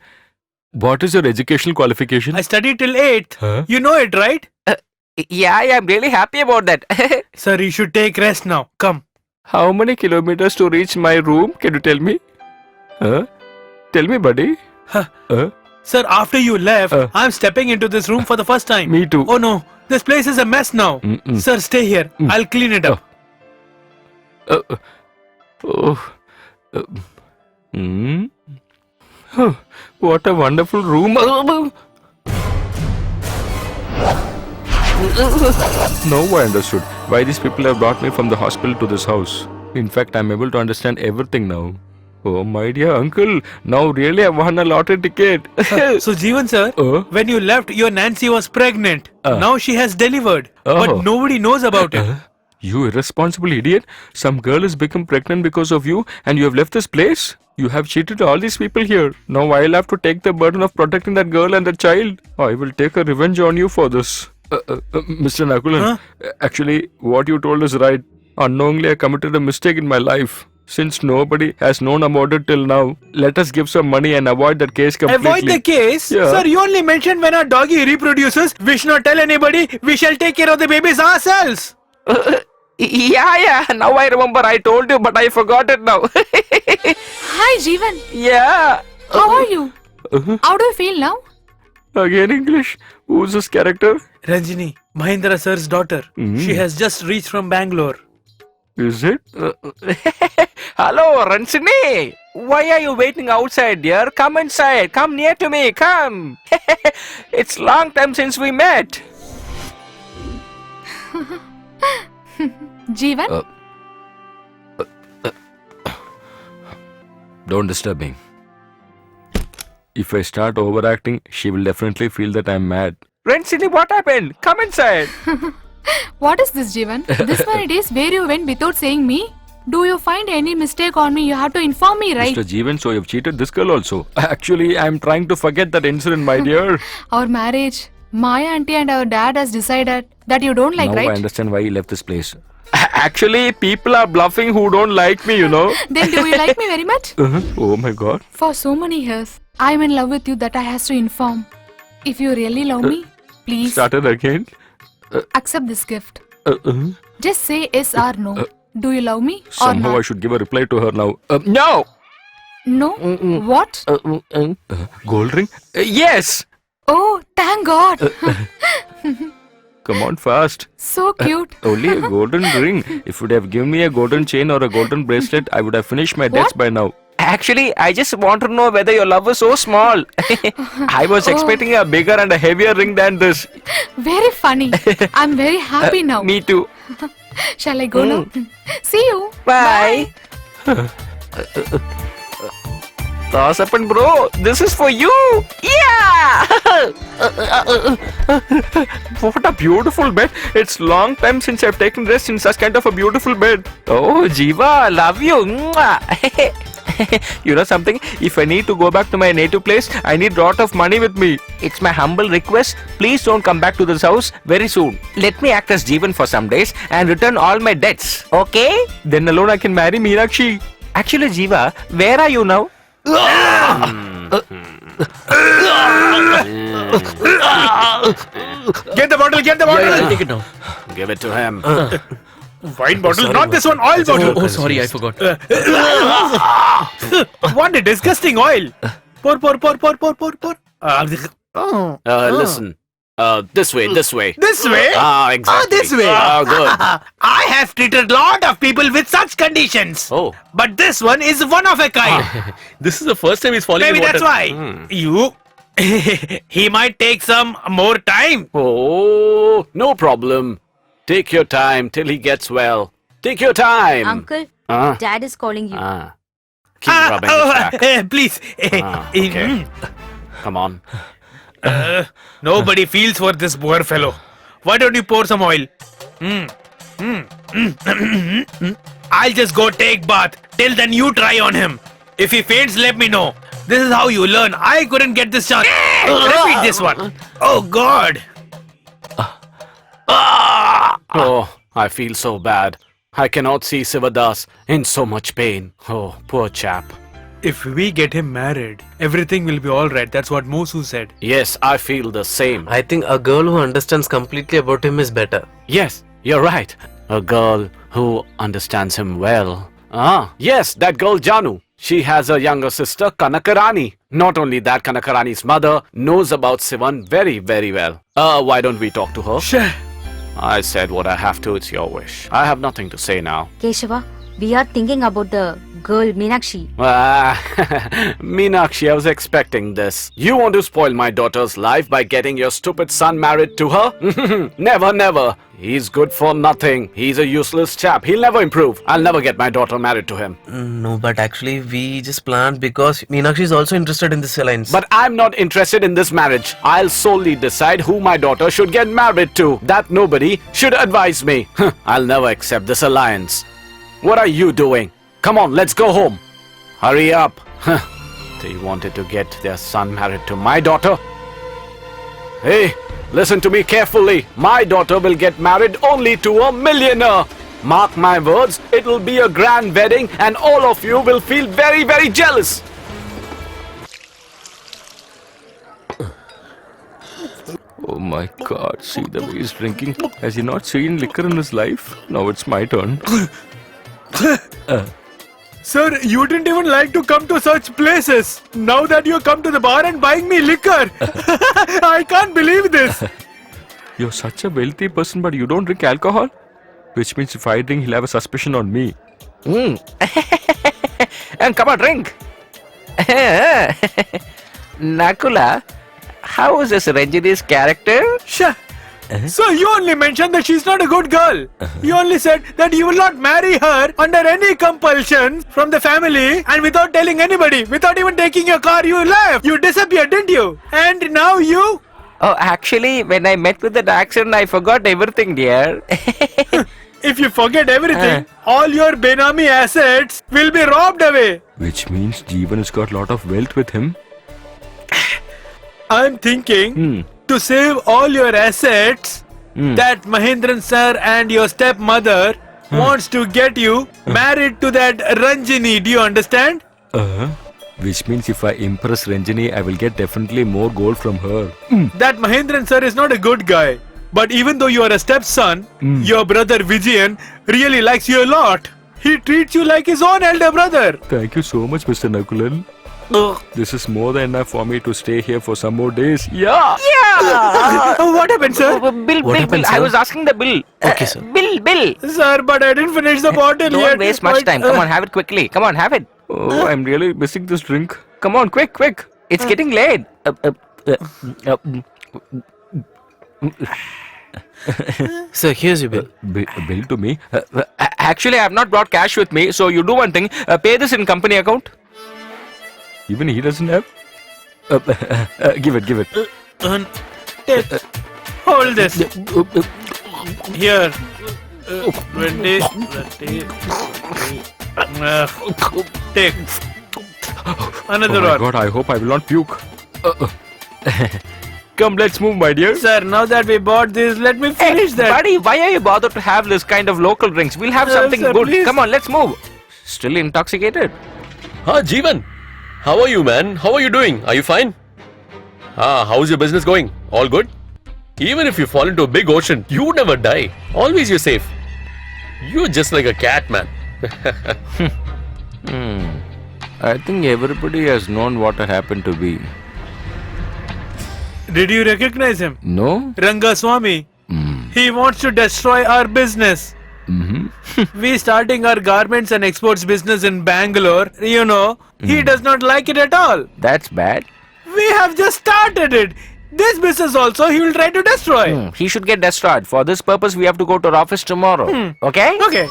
what is your educational qualification? I studied till 8th. Huh? You know it, right? Yeah, I'm really happy about that. Sir, you should take rest now. Come. How many kilometers to reach my room? Can you tell me? Tell me, buddy. Sir, after you left, I'm stepping into this room for the first time. Me too. Oh no, this place is a mess now. Sir, stay here. I'll clean it up. What a wonderful room. Now I understood why these people have brought me from the hospital to this house. In fact, I'm able to understand everything now. Oh, my dear uncle, now really I won a lottery ticket. So, Jeevan sir, when you left, your Nancy was pregnant. Now she has delivered. But nobody knows about it. You irresponsible idiot. Some girl has become pregnant because of you and you have left this place. You have cheated all these people here. Now I'll have to take the burden of protecting that girl and the child. I will take a revenge on you for this. Mr. Nakulan, actually what you told is right. Unknowingly I committed a mistake in my life. Since nobody has known about it till now, let us give some money and avoid that case completely. Avoid the case? Yeah. Sir, you only mentioned when our doggy reproduces. We should not tell anybody. We shall take care of the babies ourselves. Yeah, now I remember I told you, but I forgot it now. Hi, Jeevan. Yeah. How are you? How do you feel now? Again English? Who's this character? Ranjini, Mahindra sir's daughter. She has just reached from Bangalore. Is it? Hello, Ranjini. Why are you waiting outside, dear? Come inside. Come near to me. Come. It's long time since we met. Jeevan? Don't disturb me. If I start overacting, she will definitely feel that I'm mad. Ranjini, what happened? Come inside. What is this, Jeevan? This many days where you went without saying me? Do you find any mistake on me? You have to inform me, right? Mr. Jeevan, so you've cheated this girl also. Actually, I'm trying to forget that incident, my dear. Our marriage, Maya auntie and our dad has decided that you don't like, Now right? I understand why you left this place. Actually, people are bluffing who don't like me, you know. Then do you like me very much? Oh my god. For so many years, I'm in love with you that I has to inform. If you really love me, please Started again. accept this gift. Just say yes or no. Do you love me or Somehow not? I should give a reply to her now. No! No? What? Gold ring? Yes. Oh, thank God. Come on, fast. So cute. Only a golden ring. If you'd have given me a golden chain or a golden bracelet, I would have finished my debts What? by now. Actually, I just want to know whether your love is so small. I was expecting a bigger and a heavier ring than this. Very funny. I'm very happy now. Me too. Shall I go now? See you. Bye. Toss up and bro, this is for you. Yeah. What a beautiful bed. It's long time since I've taken rest in such kind of a beautiful bed. Oh, Jiva, I love you. Mwah. You know something? If I need to go back to my native place, I need lot of money with me. It's my humble request. Please don't come back to this house very soon. Let me act as Jeevan for some days and return all my debts. Okay? Then alone I can marry Meenakshi. Actually, Jiva, where are you now? Get the bottle, get the bottle. I'll take it now. Give it to him. Wine bottle, not this one, oil bottle. Oh, sorry, I forgot. What a disgusting oil. Pour. Listen. This way, this way. This way? Ah, exactly. this way. Good. I have treated lot of people with such conditions. Oh. But this one is one of a kind. This is the first time he's falling Maybe in water. that's why. You. He might take some more time. Oh, no problem. Take your time till he gets well. Take your time. Uncle, Ah. Dad is calling you. Ah. Keep rubbing his back. Please. Ah, okay. Come on. Nobody feels for this poor fellow. Why don't you pour some oil? I'll just go take bath. Till then you try on him. If he faints, let me know. This is how you learn. I couldn't get this chance. Repeat this one. Oh God. Oh, I feel so bad. I cannot see Sivadas in so much pain. Oh, poor chap. If we get him married, everything will be alright. That's what Mosu said. Yes, I feel the same. I think a girl who understands completely about him is better. Yes, you're right. A girl who understands him well. Ah, yes, that girl Janu. She has a younger sister, Kanakarani. Not only that, Kanakarani's mother knows about Sivan very, very well. Why don't we talk to her? Sure. I said what I have to, it's your wish. I have nothing to say now. Keshava, we are thinking about the girl Meenakshi. Meenakshi, I was expecting this. You want to spoil my daughter's life by getting your stupid son married to her? Never, never. He's good for nothing. He's a useless chap. He'll never improve. I'll never get my daughter married to him. No, but actually we just planned because Meenakshi is also interested in this alliance. But I'm not interested in this marriage. I'll solely decide who my daughter should get married to. That nobody should advise me. I'll never accept this alliance. What are you doing? Come on, let's go home. Hurry up. They wanted to get their son married to my daughter. Hey, listen to me carefully. My daughter will get married only to a millionaire. Mark my words, it will be a grand wedding and all of you will feel very, very jealous. Oh my God, see the way he's drinking. Has he not seen liquor in his life? Now it's my turn. Sir, you didn't even like to come to such places. Now that you come to the bar and buying me liquor. I can't believe this. You're such a wealthy person, but you don't drink alcohol? Which means if I drink, he'll have a suspicion on me. And come on, drink. Nakula, how is this Ranjini's character? Sure. So you only mentioned that she's not a good girl. You only said that you will not marry her under any compulsion from the family and without telling anybody, without even taking your car, you left. You disappeared, didn't you? And now you... Oh, actually, when I met with that accident, I forgot everything, dear. If you forget everything, all your Benami assets will be robbed away. Which means Jeevan has got a lot of wealth with him. I'm thinking to save all your assets that Mahendran sir and your stepmother wants to get you married to that Ranjini. Do you understand? Which means if I impress Ranjini, I will get definitely more gold from her. That Mahendran sir is not a good guy. But even though you are a stepson, your brother Vijayan really likes you a lot. He treats you like his own elder brother. Thank you so much, Mr. Nakulan. This is more than enough for me to stay here for some more days. Yeah! What happened, sir? Bill, happened, bill. I sir? was asking the bill. Okay, sir. Bill. Sir, but I didn't finish the bottle yet. Don't waste much time. Come on, have it quickly. Come on, have it. Oh, I'm really missing this drink. Come on, quick. It's getting late. Sir, here's your bill. Bill to me? Actually, I have not brought cash with me, so you do one thing. Pay this in company account. Even he doesn't have? Give it. Take. Hold this. Here. 20. Take. Another Oh my one. God, I hope I will not puke. Come, let's move, my dear. Sir, now that we bought this, let me finish that. Buddy, why are you bothered to have this kind of local drinks? We'll have something sir, good. please. Come on, let's move. Still intoxicated? Jeevan. How are you, man? How are you doing? Are you fine? How's your business going? All good? Even if you fall into a big ocean, you would never die. Always you're safe. You're just like a cat, man. I think everybody has known what happened to me. Did you recognize him? No? Rangaswamy. He wants to destroy our business. We starting our garments and exports business in Bangalore. You know, he does not like it at all. That's bad. We have just started it. This business also he will try to destroy. He should get destroyed. For this purpose, we have to go to our office tomorrow. Okay? Okay.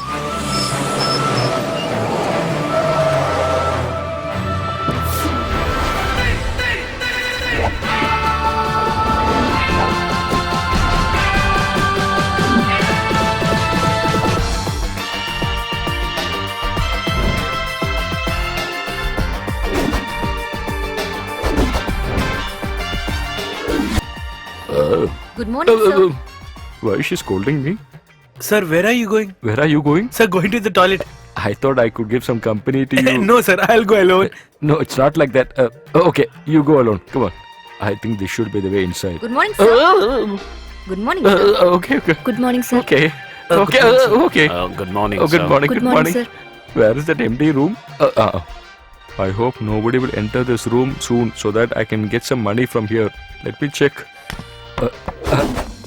Good morning, sir. Why is she scolding me? Sir, where are you going? Where are you going? Sir, going to the toilet. I thought I could give some company to you. No, sir, I'll go alone. No, it's not like that. Okay, you go alone. Come on. I think this should be the way inside. Good morning, sir. Good morning, sir. Okay. Good morning, sir. Okay. Okay. Good morning, Oh, sir. good morning. Good morning, sir. Where is that empty room? I hope nobody will enter this room soon so that I can get some money from here. Let me check.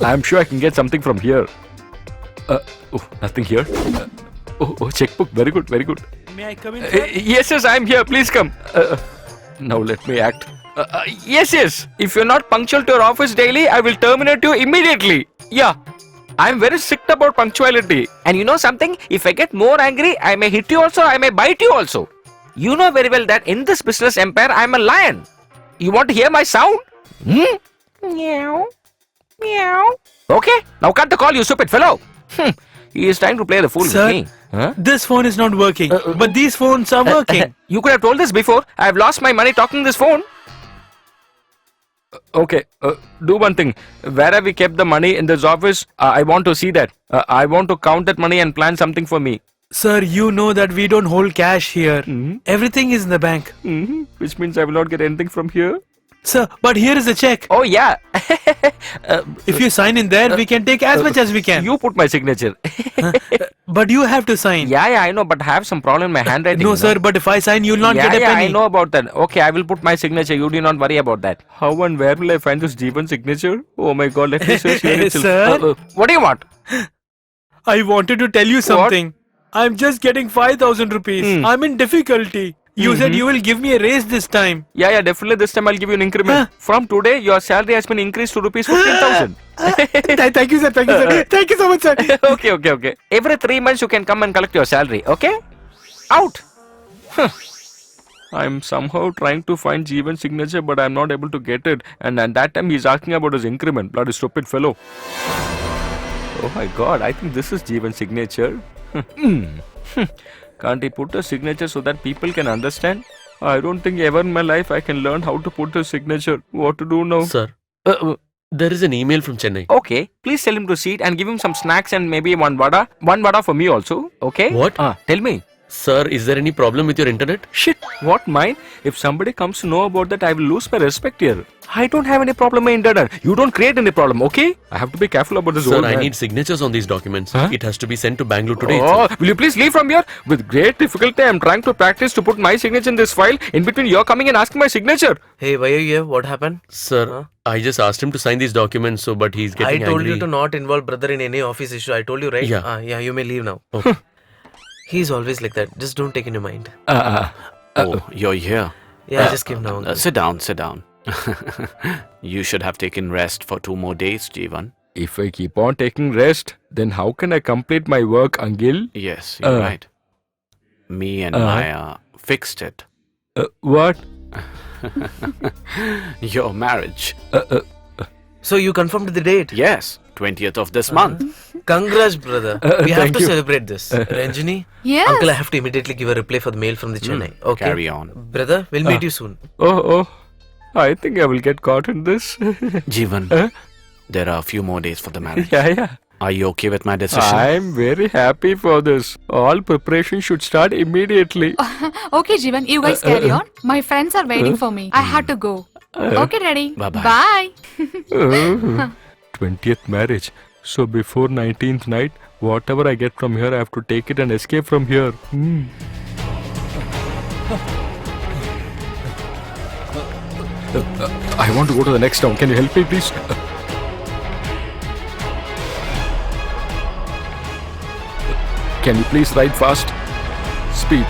I'm sure I can get something from here. Nothing here. Checkbook. Very good. May I come in, sir? Yes, I'm here. Please come. Now let me act. Yes. If you're not punctual to your office daily, I will terminate you immediately. Yeah. I'm very strict about punctuality. And you know something? If I get more angry, I may hit you also, I may bite you also. You know very well that in this business empire, I'm a lion. You want to hear my sound? Meow. Meow. Okay, now cut the call, you stupid fellow. He is trying to play the fool Sir, with me. Huh? This phone is not working, but these phones are working. You could have told this before. I have lost my money talking this phone. Okay, do one thing. Where have we kept the money in this office? I want to see that. I want to count that money and plan something for me. Sir, you know that we don't hold cash here. Everything is in the bank. Which means I will not get anything from here. Sir, but here is a check. Oh yeah. If you sign in there, we can take as much as we can. You put my signature. But you have to sign. Yeah, I know, but I have some problem in my handwriting. No, you sir, know. but if I sign, you'll not get a penny. I know about that. Okay, I will put my signature. You do not worry about that. How and where will I find this Jeevan signature? Oh my god, let me search here itself. Sir? What do you want? I wanted to tell you something. I'm just getting 5,000 rupees. I'm in difficulty. You said you will give me a raise this time. Yeah, definitely this time I'll give you an increment. From today, your salary has been increased to rupees 15,000. Thank you, sir. Thank you, sir. Thank you so much, sir. Okay. Every 3 months you can come and collect your salary, okay? Out! I'm somehow trying to find Jeevan's signature, but I'm not able to get it. And at that time, he's asking about his increment. Bloody stupid fellow. Oh my god, I think this is Jeevan's signature. Can't he put a signature so that people can understand? I don't think ever in my life I can learn how to put a signature. What to do now? Sir, there is an email from Chennai. Okay, please tell him to sit and give him some snacks and maybe one vada. One vada for me also, okay? What? Tell me. Sir, is there any problem with your internet? Shit, what mine? If somebody comes to know about that, I will lose my respect here. I don't have any problem with internet. You don't create any problem, okay? I have to be careful about this Sir, old I man. need signatures on these documents. Huh? It has to be sent to Bangalore today Oh, itself. will you please leave from here? With great difficulty, I am trying to practice to put my signature in this file. In between, you're coming and asking my signature. Hey, why are you here? What happened? Sir, I just asked him to sign these documents, but he's I getting told angry. you to not involve brother in any office issue. I told you, right? Yeah. Yeah, you may leave now. Okay. He's always like that. Just don't take in your mind. Oh, you're here. Yeah, I just came now. Sit down. You should have taken rest for 2 more days, Jeevan. If I keep on taking rest, then how can I complete my work, Angil? Yes, you're right. Me and Maya fixed it. What? Your marriage. So you confirmed the date? Yes, 20th of this month. Congrats, brother. We have thank to you. celebrate this. Ranjini? Yes. Uncle, I have to immediately give a reply for the mail from the Chennai. Okay. Carry on. Brother, we'll meet you soon. Oh, I think I will get caught in this. Jeevan, there are a few more days for the marriage. Yeah. Are you okay with my decision? I'm very happy for this. All preparation should start immediately. Okay, Jeevan, you guys carry on. My friends are waiting for me. I have to go. Okay, Daddy. Bye-bye. Bye. 20th marriage. So before 19th night, whatever I get from here, I have to take it and escape from here. I want to go to the next town. Can you help me, please? Can you please ride fast? Speed.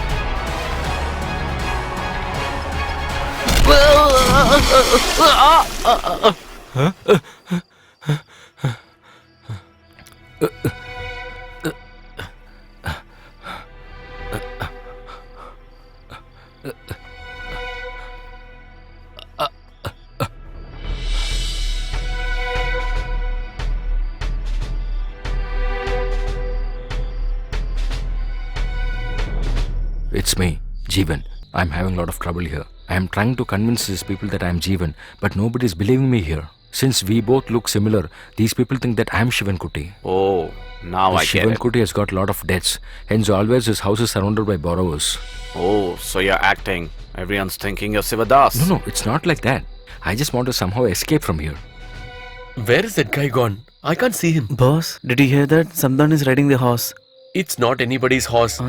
It's me, Jeevan. I'm having a lot of trouble here. I am trying to convince these people that I am Jeevan, but nobody is believing me here. Since we both look similar, these people think that I am Shivan Kuti. Oh, now I get Shivan it. Kuti has got a lot of debts, hence always his house is surrounded by borrowers. Oh, so you're acting. Everyone's thinking you're Sivadas. No, it's not like that. I just want to somehow escape from here. Where is that guy gone? I can't see him. Boss, did you hear that? Samdan is riding the horse. It's not anybody's horse.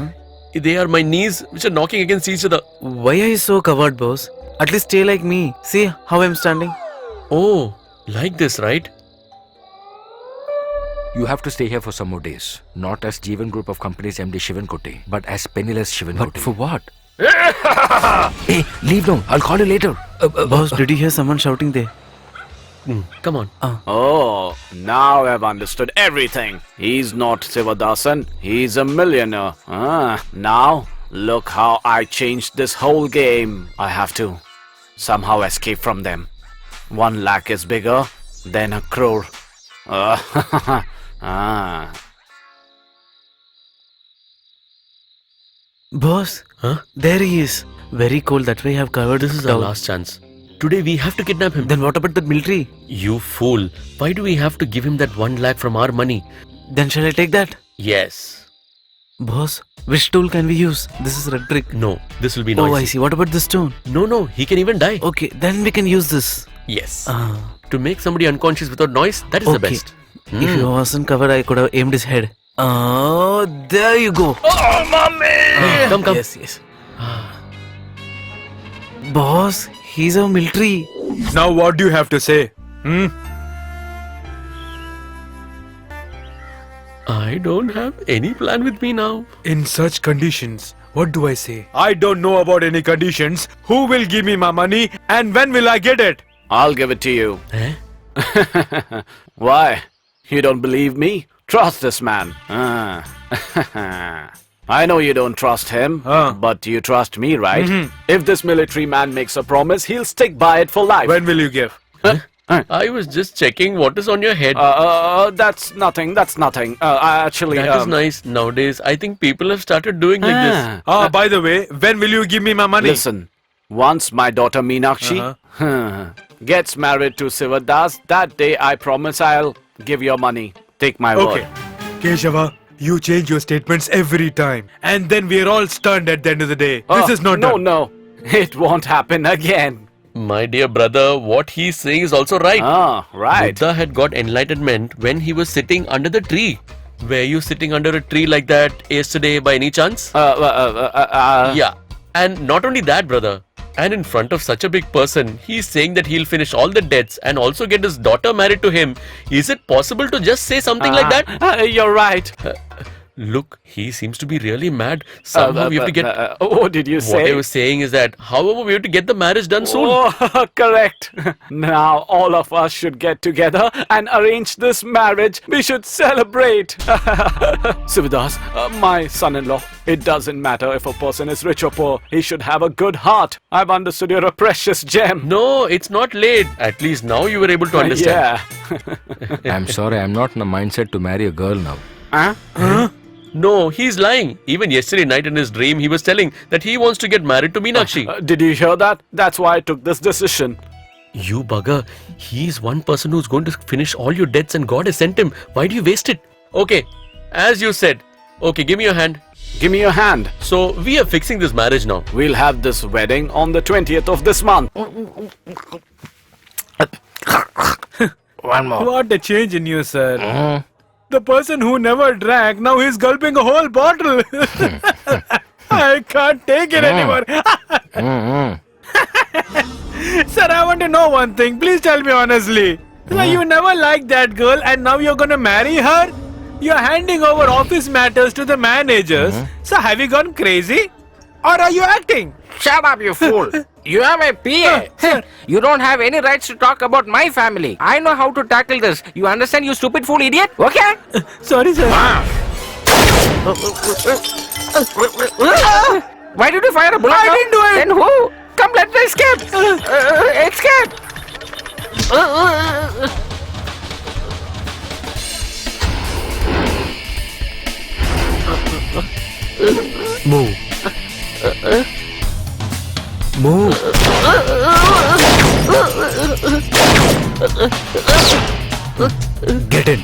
They are my knees which are knocking against each other. Why are you so covered, boss? At least stay like me. See how I'm standing? Oh, like this, right? You have to stay here for some more days. Not as Jeevan Group of Companies MD Shivan Kuti, but as penniless Shivan But Kuti. for what? Hey, leave now. I'll call you later. Boss, did you hear someone shouting there? Come on. Oh, now I've understood everything. He's not Sivadasan. He's a millionaire. Now, look how I changed this whole game. I have to somehow escape from them. 1 lakh is bigger than a crore. Boss, Huh? there he is. Very cold. That way I have covered This his is our town. last chance. Today we have to kidnap him. Then what about the military? You fool. Why do we have to give him that 1 lakh from our money? Then shall I take that? Yes. Boss, which tool can we use? This is red brick. No, this will be Oh, noisy. I see. What about this stone? No, he can even die. Okay, then we can use this. Yes. Ah, To make somebody unconscious without noise, that is the okay. best. If he wasn't covered, I could have aimed his head. Oh, there you go. Come. Yes. Boss, he's a military. Now what do you have to say? I don't have any plan with me now. In such conditions, what do I say? I don't know about any conditions. Who will give me my money and when will I get it? I'll give it to you. Eh? Why? You don't believe me? Trust this man. I know you don't trust him, but you trust me, right? If this military man makes a promise, he'll stick by it for life. When will you give? I was just checking what is on your head. That's nothing. Actually, That is nice. Nowadays, I think people have started doing like this. By the way, when will you give me my money? Listen, once my daughter Meenakshi gets married to Sivadas, that day I promise I'll give your money. Take my Okay. word. Keshava, you change your statements every time. And then we're all stunned at the end of the day. This is not done. No. It won't happen again. My dear brother, what he's saying is also right. Right. Buddha had got enlightenment when he was sitting under the tree. Were you sitting under a tree like that yesterday by any chance? Yeah. And not only that, brother. And in front of such a big person, he's saying that he'll finish all the debts and also get his daughter married to him. Is it possible to just say something like that? You're right. Look, he seems to be really mad. Somehow we have to get... what did you What say? I was saying is that, however, we have to get the marriage done soon. Oh, correct. Now all of us should get together and arrange this marriage. We should celebrate. Sivadas, my son-in-law, it doesn't matter if a person is rich or poor. He should have a good heart. I've understood you're a precious gem. No, it's not late. At least now you were able to understand. Yeah. I'm sorry, I'm not in the mindset to marry a girl now. Huh? No, he's lying. Even yesterday night in his dream, he was telling that he wants to get married to Meenakshi. Did you hear that? That's why I took this decision. You bugger. He's one person who's going to finish all your debts and God has sent him. Why do you waste it? Okay, as you said. Okay, give me your hand. Give me your hand. So, we are fixing this marriage now. We'll have this wedding on the 20th of this month. One more. What a change in you, sir. The person who never drank, now he's gulping a whole bottle. I can't take it anymore. Sir, I want to know one thing. Please tell me honestly. Sir, you never liked that girl and now you're gonna marry her? You're handing over office matters to the managers. So have you gone crazy? Or are you acting? Shut up, you fool! You have a PA! You don't have any rights to talk about my family. I know how to tackle this. You understand, you stupid fool idiot? Okay? Sorry, sir. Why did you fire a bullet? I didn't do it. Then who? Come, let's escape! Escape! Move. Move. Get in.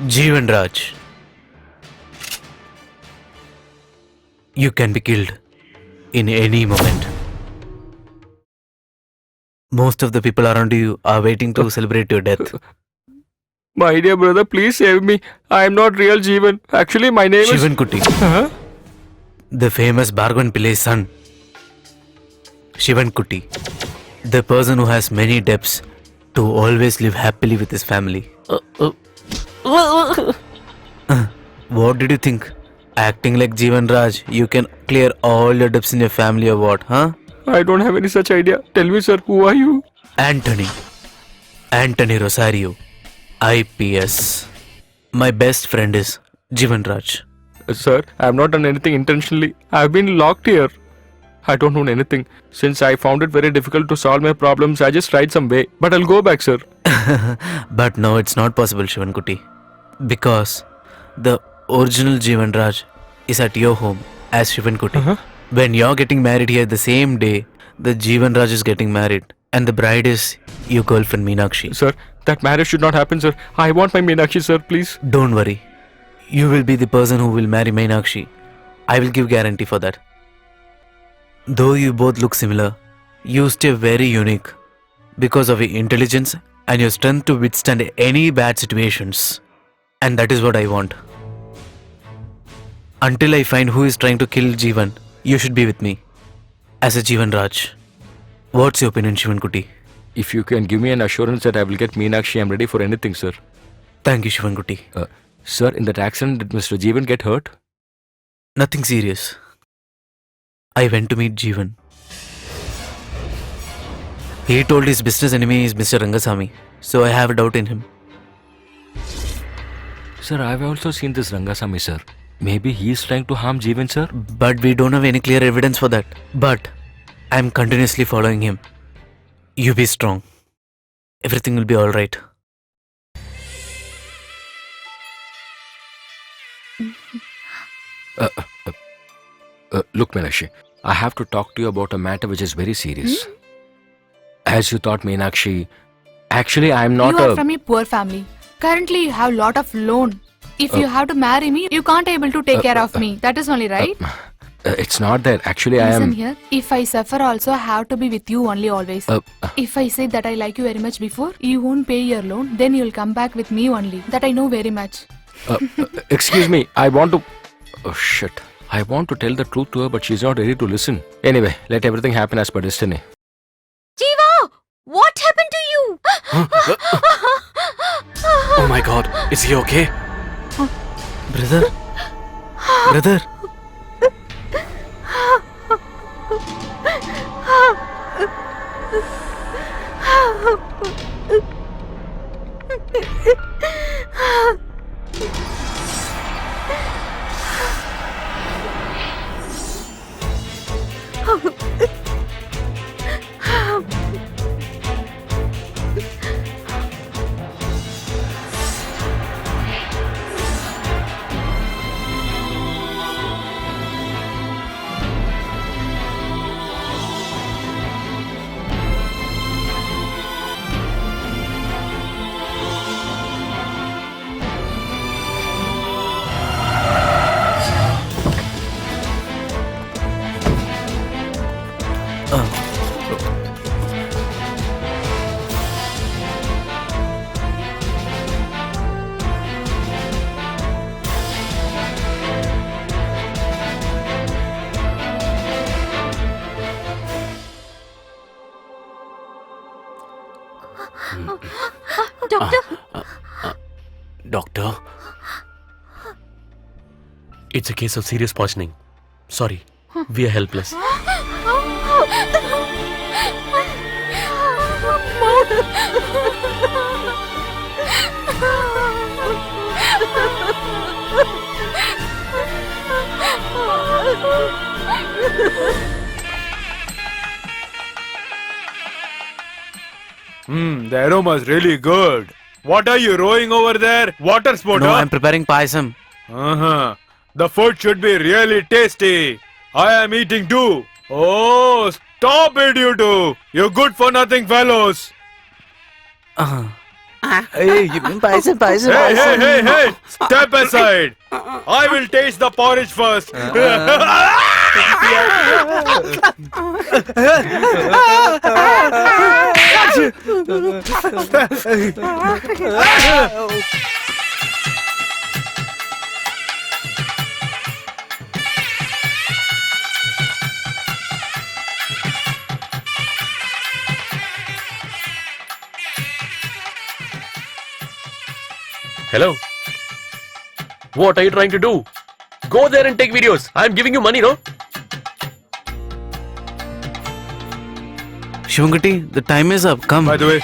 Jeevan Raj. You can be killed in any moment. Most of the people around you are waiting to celebrate your death. My dear brother, please save me. I am not real Jeevan. Actually, my name Shivan Kuti. Huh? The famous Bhargavan Pillai's son. Shivan Kuti. The person who has many debts to always live happily with his family. What did you think? Acting like Jeevan Raj, you can clear all your debts in your family or what, huh? I don't have any such idea. Tell me, sir, who are you? Anthony Rosario, IPS. My best friend is Jeevan Raj. Sir, I have not done anything intentionally. I have been locked here. I don't know anything. Since I found it very difficult to solve my problems, I just tried some way. But I'll go back, sir. But no, it's not possible, Shivan Kuti. Because the original Jeevan Raj is at your home as Shivan Kuti. When you're getting married here the same day, the Jeevan Raj is getting married. And the bride is your girlfriend Meenakshi. Sir, that marriage should not happen, sir. I want my Meenakshi, sir, please. Don't worry. You will be the person who will marry Meenakshi. I will give guarantee for that. Though you both look similar, you stay very unique because of your intelligence and your strength to withstand any bad situations. And that is what I want. Until I find who is trying to kill Jeevan, you should be with me as a Jeevan Raj. What's your opinion, Shivan Kuti? If you can give me an assurance that I will get Meenakshi, I'm ready for anything, sir. Thank you, Shivan Kuti. Sir, in that accident, did Mr. Jeevan get hurt? Nothing serious. I went to meet Jeevan. He told his business enemy is Mr. Rangasamy, so I have a doubt in him. Sir, I've also seen this Rangasamy, sir. Maybe he's trying to harm Jeevan, sir? But we don't have any clear evidence for that. But I'm continuously following him. You be strong. Everything will be alright. Look, Meenakshi, I have to talk to you about a matter which is very serious. As you thought, Meenakshi, actually I am not You are from a poor family. Currently, you have lot of loan. If you have to marry me, you can't able to take care of me. That is only right. It's not that. Actually, I Listen am... here. If I suffer also, I have to be with you only always. If I say that I like you very much before, you won't pay your loan, then you'll come back with me only. That I know very much. Excuse me, I want to... Oh, shit. I want to tell the truth to her, but she's not ready to listen. Anyway, let everything happen as per destiny. Jiva! What happened to you? Oh my god, is he okay? Brother? Brother? Doctor? It's a case of serious poisoning. Sorry, we are helpless. The aroma is really good. What are you rowing over there? Water sport, No, huh? I'm preparing payasam. Uh-huh. The food should be really tasty. I am eating too. Oh, stop it, you two. You're good for nothing, fellows. Hey, payasam, payasam, Hey. Step aside. I will taste the porridge first. Hello? What are you trying to do? Go there and take videos. I'm giving you money, no? Shivankuti, the time is up. Come. By the way,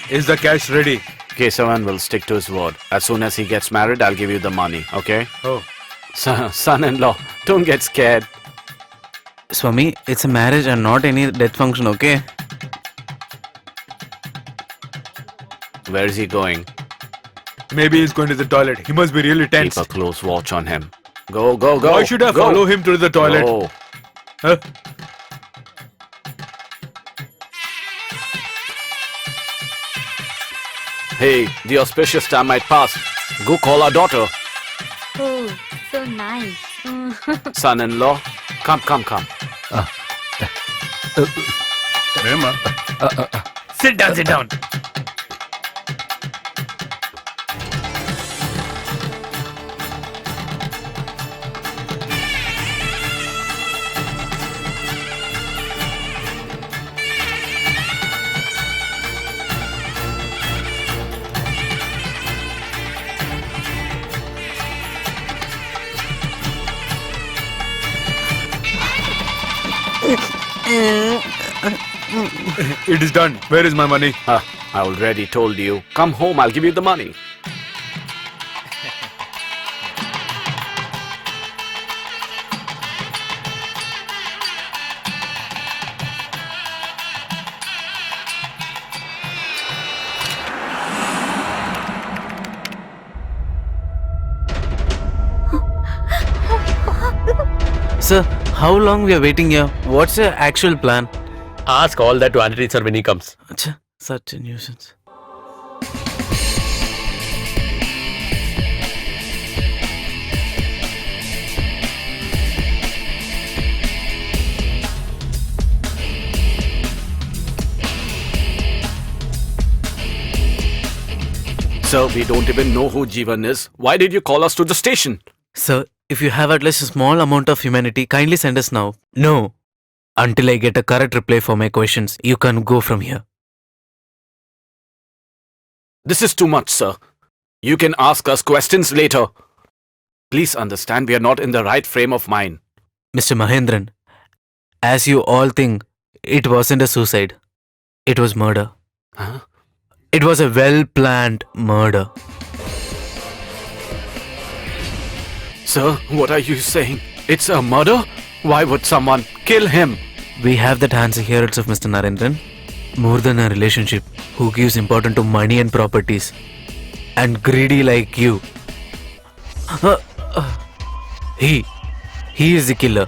is the cash ready? Kesavan will stick to his word. As soon as he gets married, I'll give you the money, okay? Oh. Son-in-law, don't get scared. Swami, it's a marriage and not any death function, okay? Where is he going? Maybe he's going to the toilet. He must be really tense. Keep a close watch on him. Go. Why should I Go. follow him to the toilet? Go. Huh? Hey, the auspicious time might pass. Go call our daughter. Oh, so nice. Son-in-law, come. Sit down. It is done. Where is my money? I already told you. Come home, I'll give you the money. Sir, how long we are waiting here? What's your actual plan? Ask all that to Anthony sir when he comes. Achha, such a nuisance. Sir, we don't even know who Jeevan is. Why did you call us to the station? Sir, if you have at least a small amount of humanity, kindly send us now. No. Until I get a correct reply for my questions, you can go from here. This is too much, sir. You can ask us questions later. Please understand, we are not in the right frame of mind. Mr. Mahendran, as you all think, it wasn't a suicide. It was murder. Huh? It was a well-planned murder. Sir, what are you saying? It's a murder? Why would someone kill him? We have that answer here itself, Mr. Narendran. More than a relationship, who gives importance to money and properties? And greedy like you. He is the killer.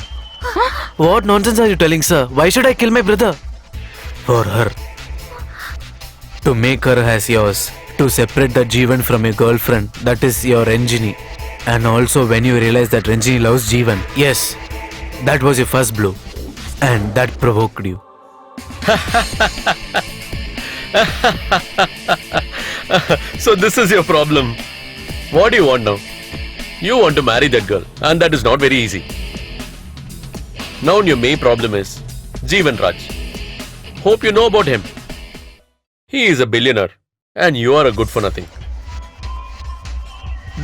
What nonsense are you telling, sir? Why should I kill my brother? For her. To make her as yours. To separate the Jeevan from your girlfriend. That is your Ranjini. And also when you realize that Ranjini loves Jeevan. Yes, that was your first blow. And that provoked you. So this is your problem. What do you want now? You want to marry that girl, and that is not very easy. Now your main problem is Jeevan Raj. Hope you know about him. He is a billionaire, and you are a good for nothing.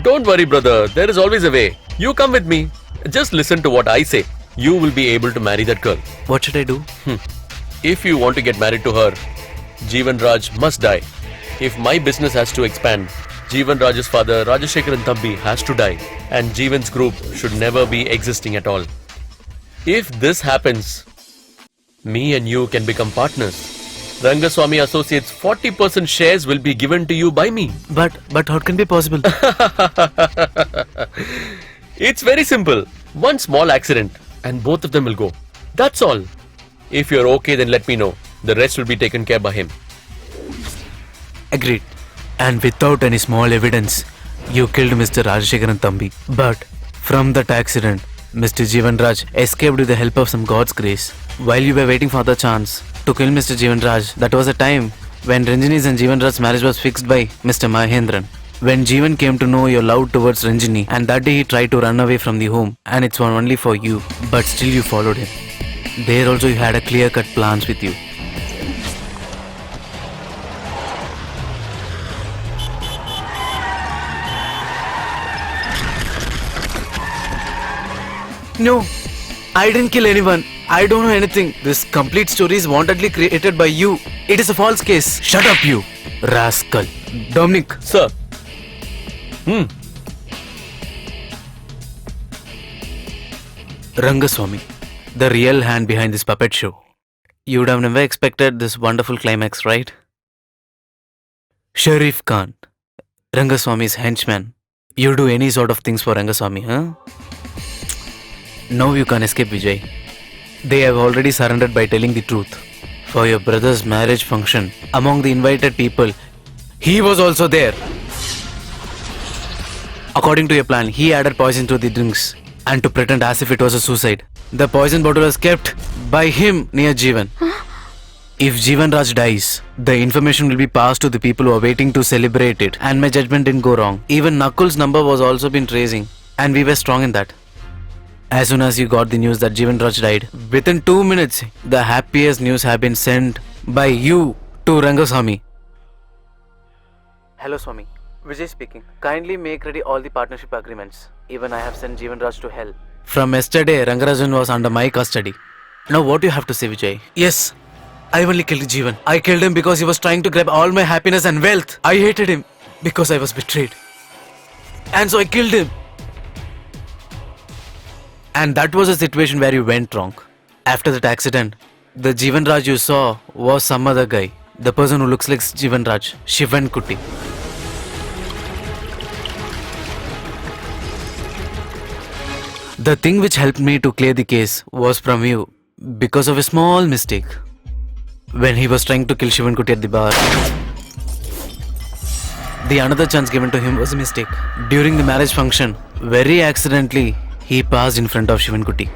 Don't worry, brother. There is always a way. You come with me. Just listen to what I say. You will be able to marry that girl. What should I do? If you want to get married to her, Jeevan Raj must die. If my business has to expand, Jeevan Raj's father, Rajashekaran Thambi, has to die. And Jeevan's group should never be existing at all. If this happens, me and you can become partners. Rangaswamy Associates' 40% shares will be given to you by me. But how can be possible? It's very simple. One small accident and both of them will go. That's all. If you're okay, then let me know. The rest will be taken care by him. Agreed. And without any small evidence, you killed Mr. Rajashekaran Thambi. But from that accident, Mr. Jeevan Raj escaped with the help of some God's grace. While you were waiting for the chance to kill Mr. Jeevan Raj, that was a time when Ranjini's and Jeevan Raj's marriage was fixed by Mr. Mahendran. When Jeevan came to know your love towards Ranjini, and that day he tried to run away from the home, and it's one only for you, but still you followed him. There also you had a clear-cut plans with you. No, I didn't kill anyone. I don't know anything. This complete story is wantedly created by you. It is a false case. Shut up, you rascal. Dominic. Sir. Rangaswamy, the real hand behind this puppet show. You would have never expected this wonderful climax, right? Sharif Khan, Rangaswamy's henchman. You do any sort of things for Rangaswamy, huh? Now you can't escape, Vijay. They have already surrendered by telling the truth. For your brother's marriage function, among the invited people, he was also there. According to your plan, he added poison to the drinks and to pretend as if it was a suicide. The poison bottle was kept by him near Jeevan. If Jeevan Raj dies, the information will be passed to the people who are waiting to celebrate it, and my judgment didn't go wrong. Even Nakul's number was also been tracing, and we were strong in that. As soon as you got the news that Jeevan Raj died, within 2 minutes, the happiest news have been sent by you to Rangaswamy. Hello, Swami. Vijay speaking. Kindly make ready all the partnership agreements. Even I have sent Jeevan Raj to hell. From yesterday, Rangarajan was under my custody. Now what do you have to say, Vijay? Yes, I only killed Jeevan. I killed him because he was trying to grab all my happiness and wealth. I hated him because I was betrayed. And so I killed him. And that was a situation where you went wrong. After that accident, the Jeevan Raj you saw was some other guy. The person who looks like Jeevan Raj, Shivan Kuti. The thing which helped me to clear the case was from you because of a small mistake. When he was trying to kill Shivan Kuti at the bar, the another chance given to him was a mistake. During the marriage function, very accidentally, he passed in front of Shivan Kuti.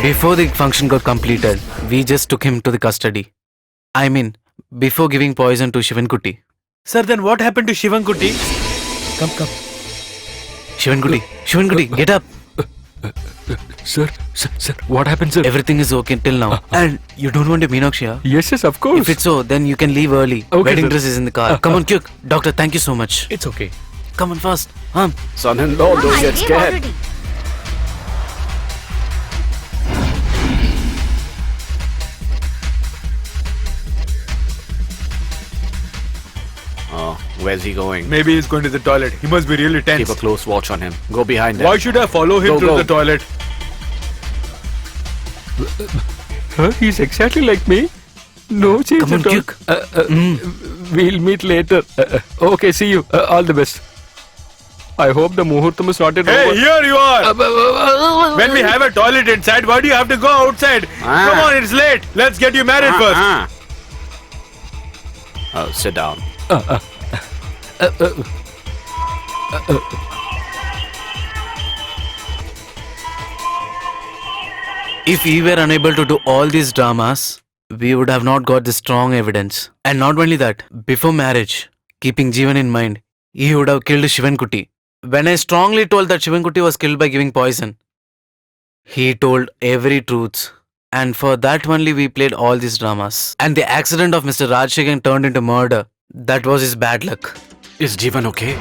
Before the function got completed, we just took him to the custody. I mean, before giving poison to Shivan Kuti. Sir, then what happened to Shivan Kuti? Come. Shivan Kuti, get up. Sir, what happened, sir? Everything is okay till now. And you don't want your Meenakshi, huh? Yes, of course. If it's so, then you can leave early. Okay, Wedding sir. dress is in the car. Come on, quick. Doctor, thank you so much. It's okay. Come on fast. Son-in-law, don't get scared. Where's he going? Maybe he's going to the toilet. He must be really tense. Keep a close watch on him. Go behind him. Why should I follow him Go. to the toilet? Huh? He's exactly like me. No change Come on, at all. quick. We'll meet later. Okay, see you. All the best. I hope the muhurtam is not over. Hey, here you are. When we have a toilet inside, why do you have to go outside? Come on, it's late. Let's get you married first. Oh, sit down. If we were unable to do all these dramas, we would have not got the strong evidence. And not only that, before marriage, keeping Jeevan in mind, he would have killed Shivankuti. When I strongly told that Shivankuti was killed by giving poison, he told every truth. And for that only we played all these dramas. And the accident of Mr. Rajshekhar turned into murder. That was his bad luck. Is Jeevan okay?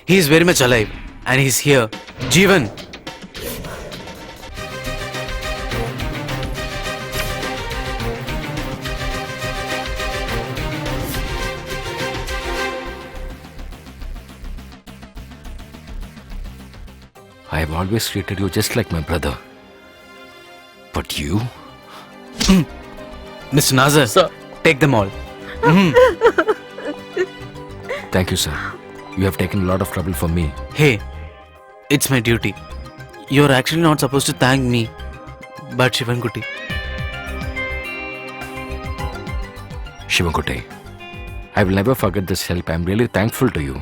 He is very much alive. And he's here. Jeevan! I have always treated you just like my brother. But you? Mr. Nazar, Sir. take them all. Thank you, sir. You have taken a lot of trouble for me. Hey, it's my duty. You're actually not supposed to thank me, but Shivankuti. Shivankuti, I will never forget this help. I'm really thankful to you.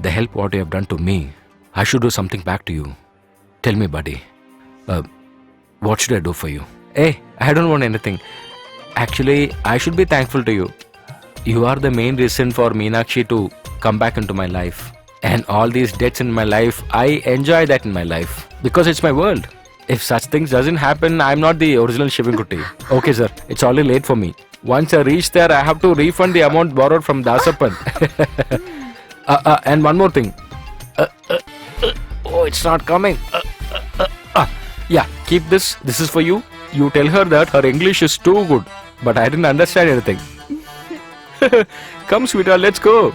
The help what you have done to me, I should do something back to you. Tell me, buddy. What should I do for you? Hey, I don't want anything. Actually, I should be thankful to you. You are the main reason for Meenakshi to come back into my life. And all these debts in my life, I enjoy that in my life. Because it's my world. If such things doesn't happen, I'm not the original Shivankuti. Okay, sir. It's already late for me. Once I reach there, I have to refund the amount borrowed from Dasappan. And one more thing. Oh, it's not coming. Yeah, keep this. This is for you. You tell her that her English is too good. But I didn't understand anything. Come, sweetheart, let's go.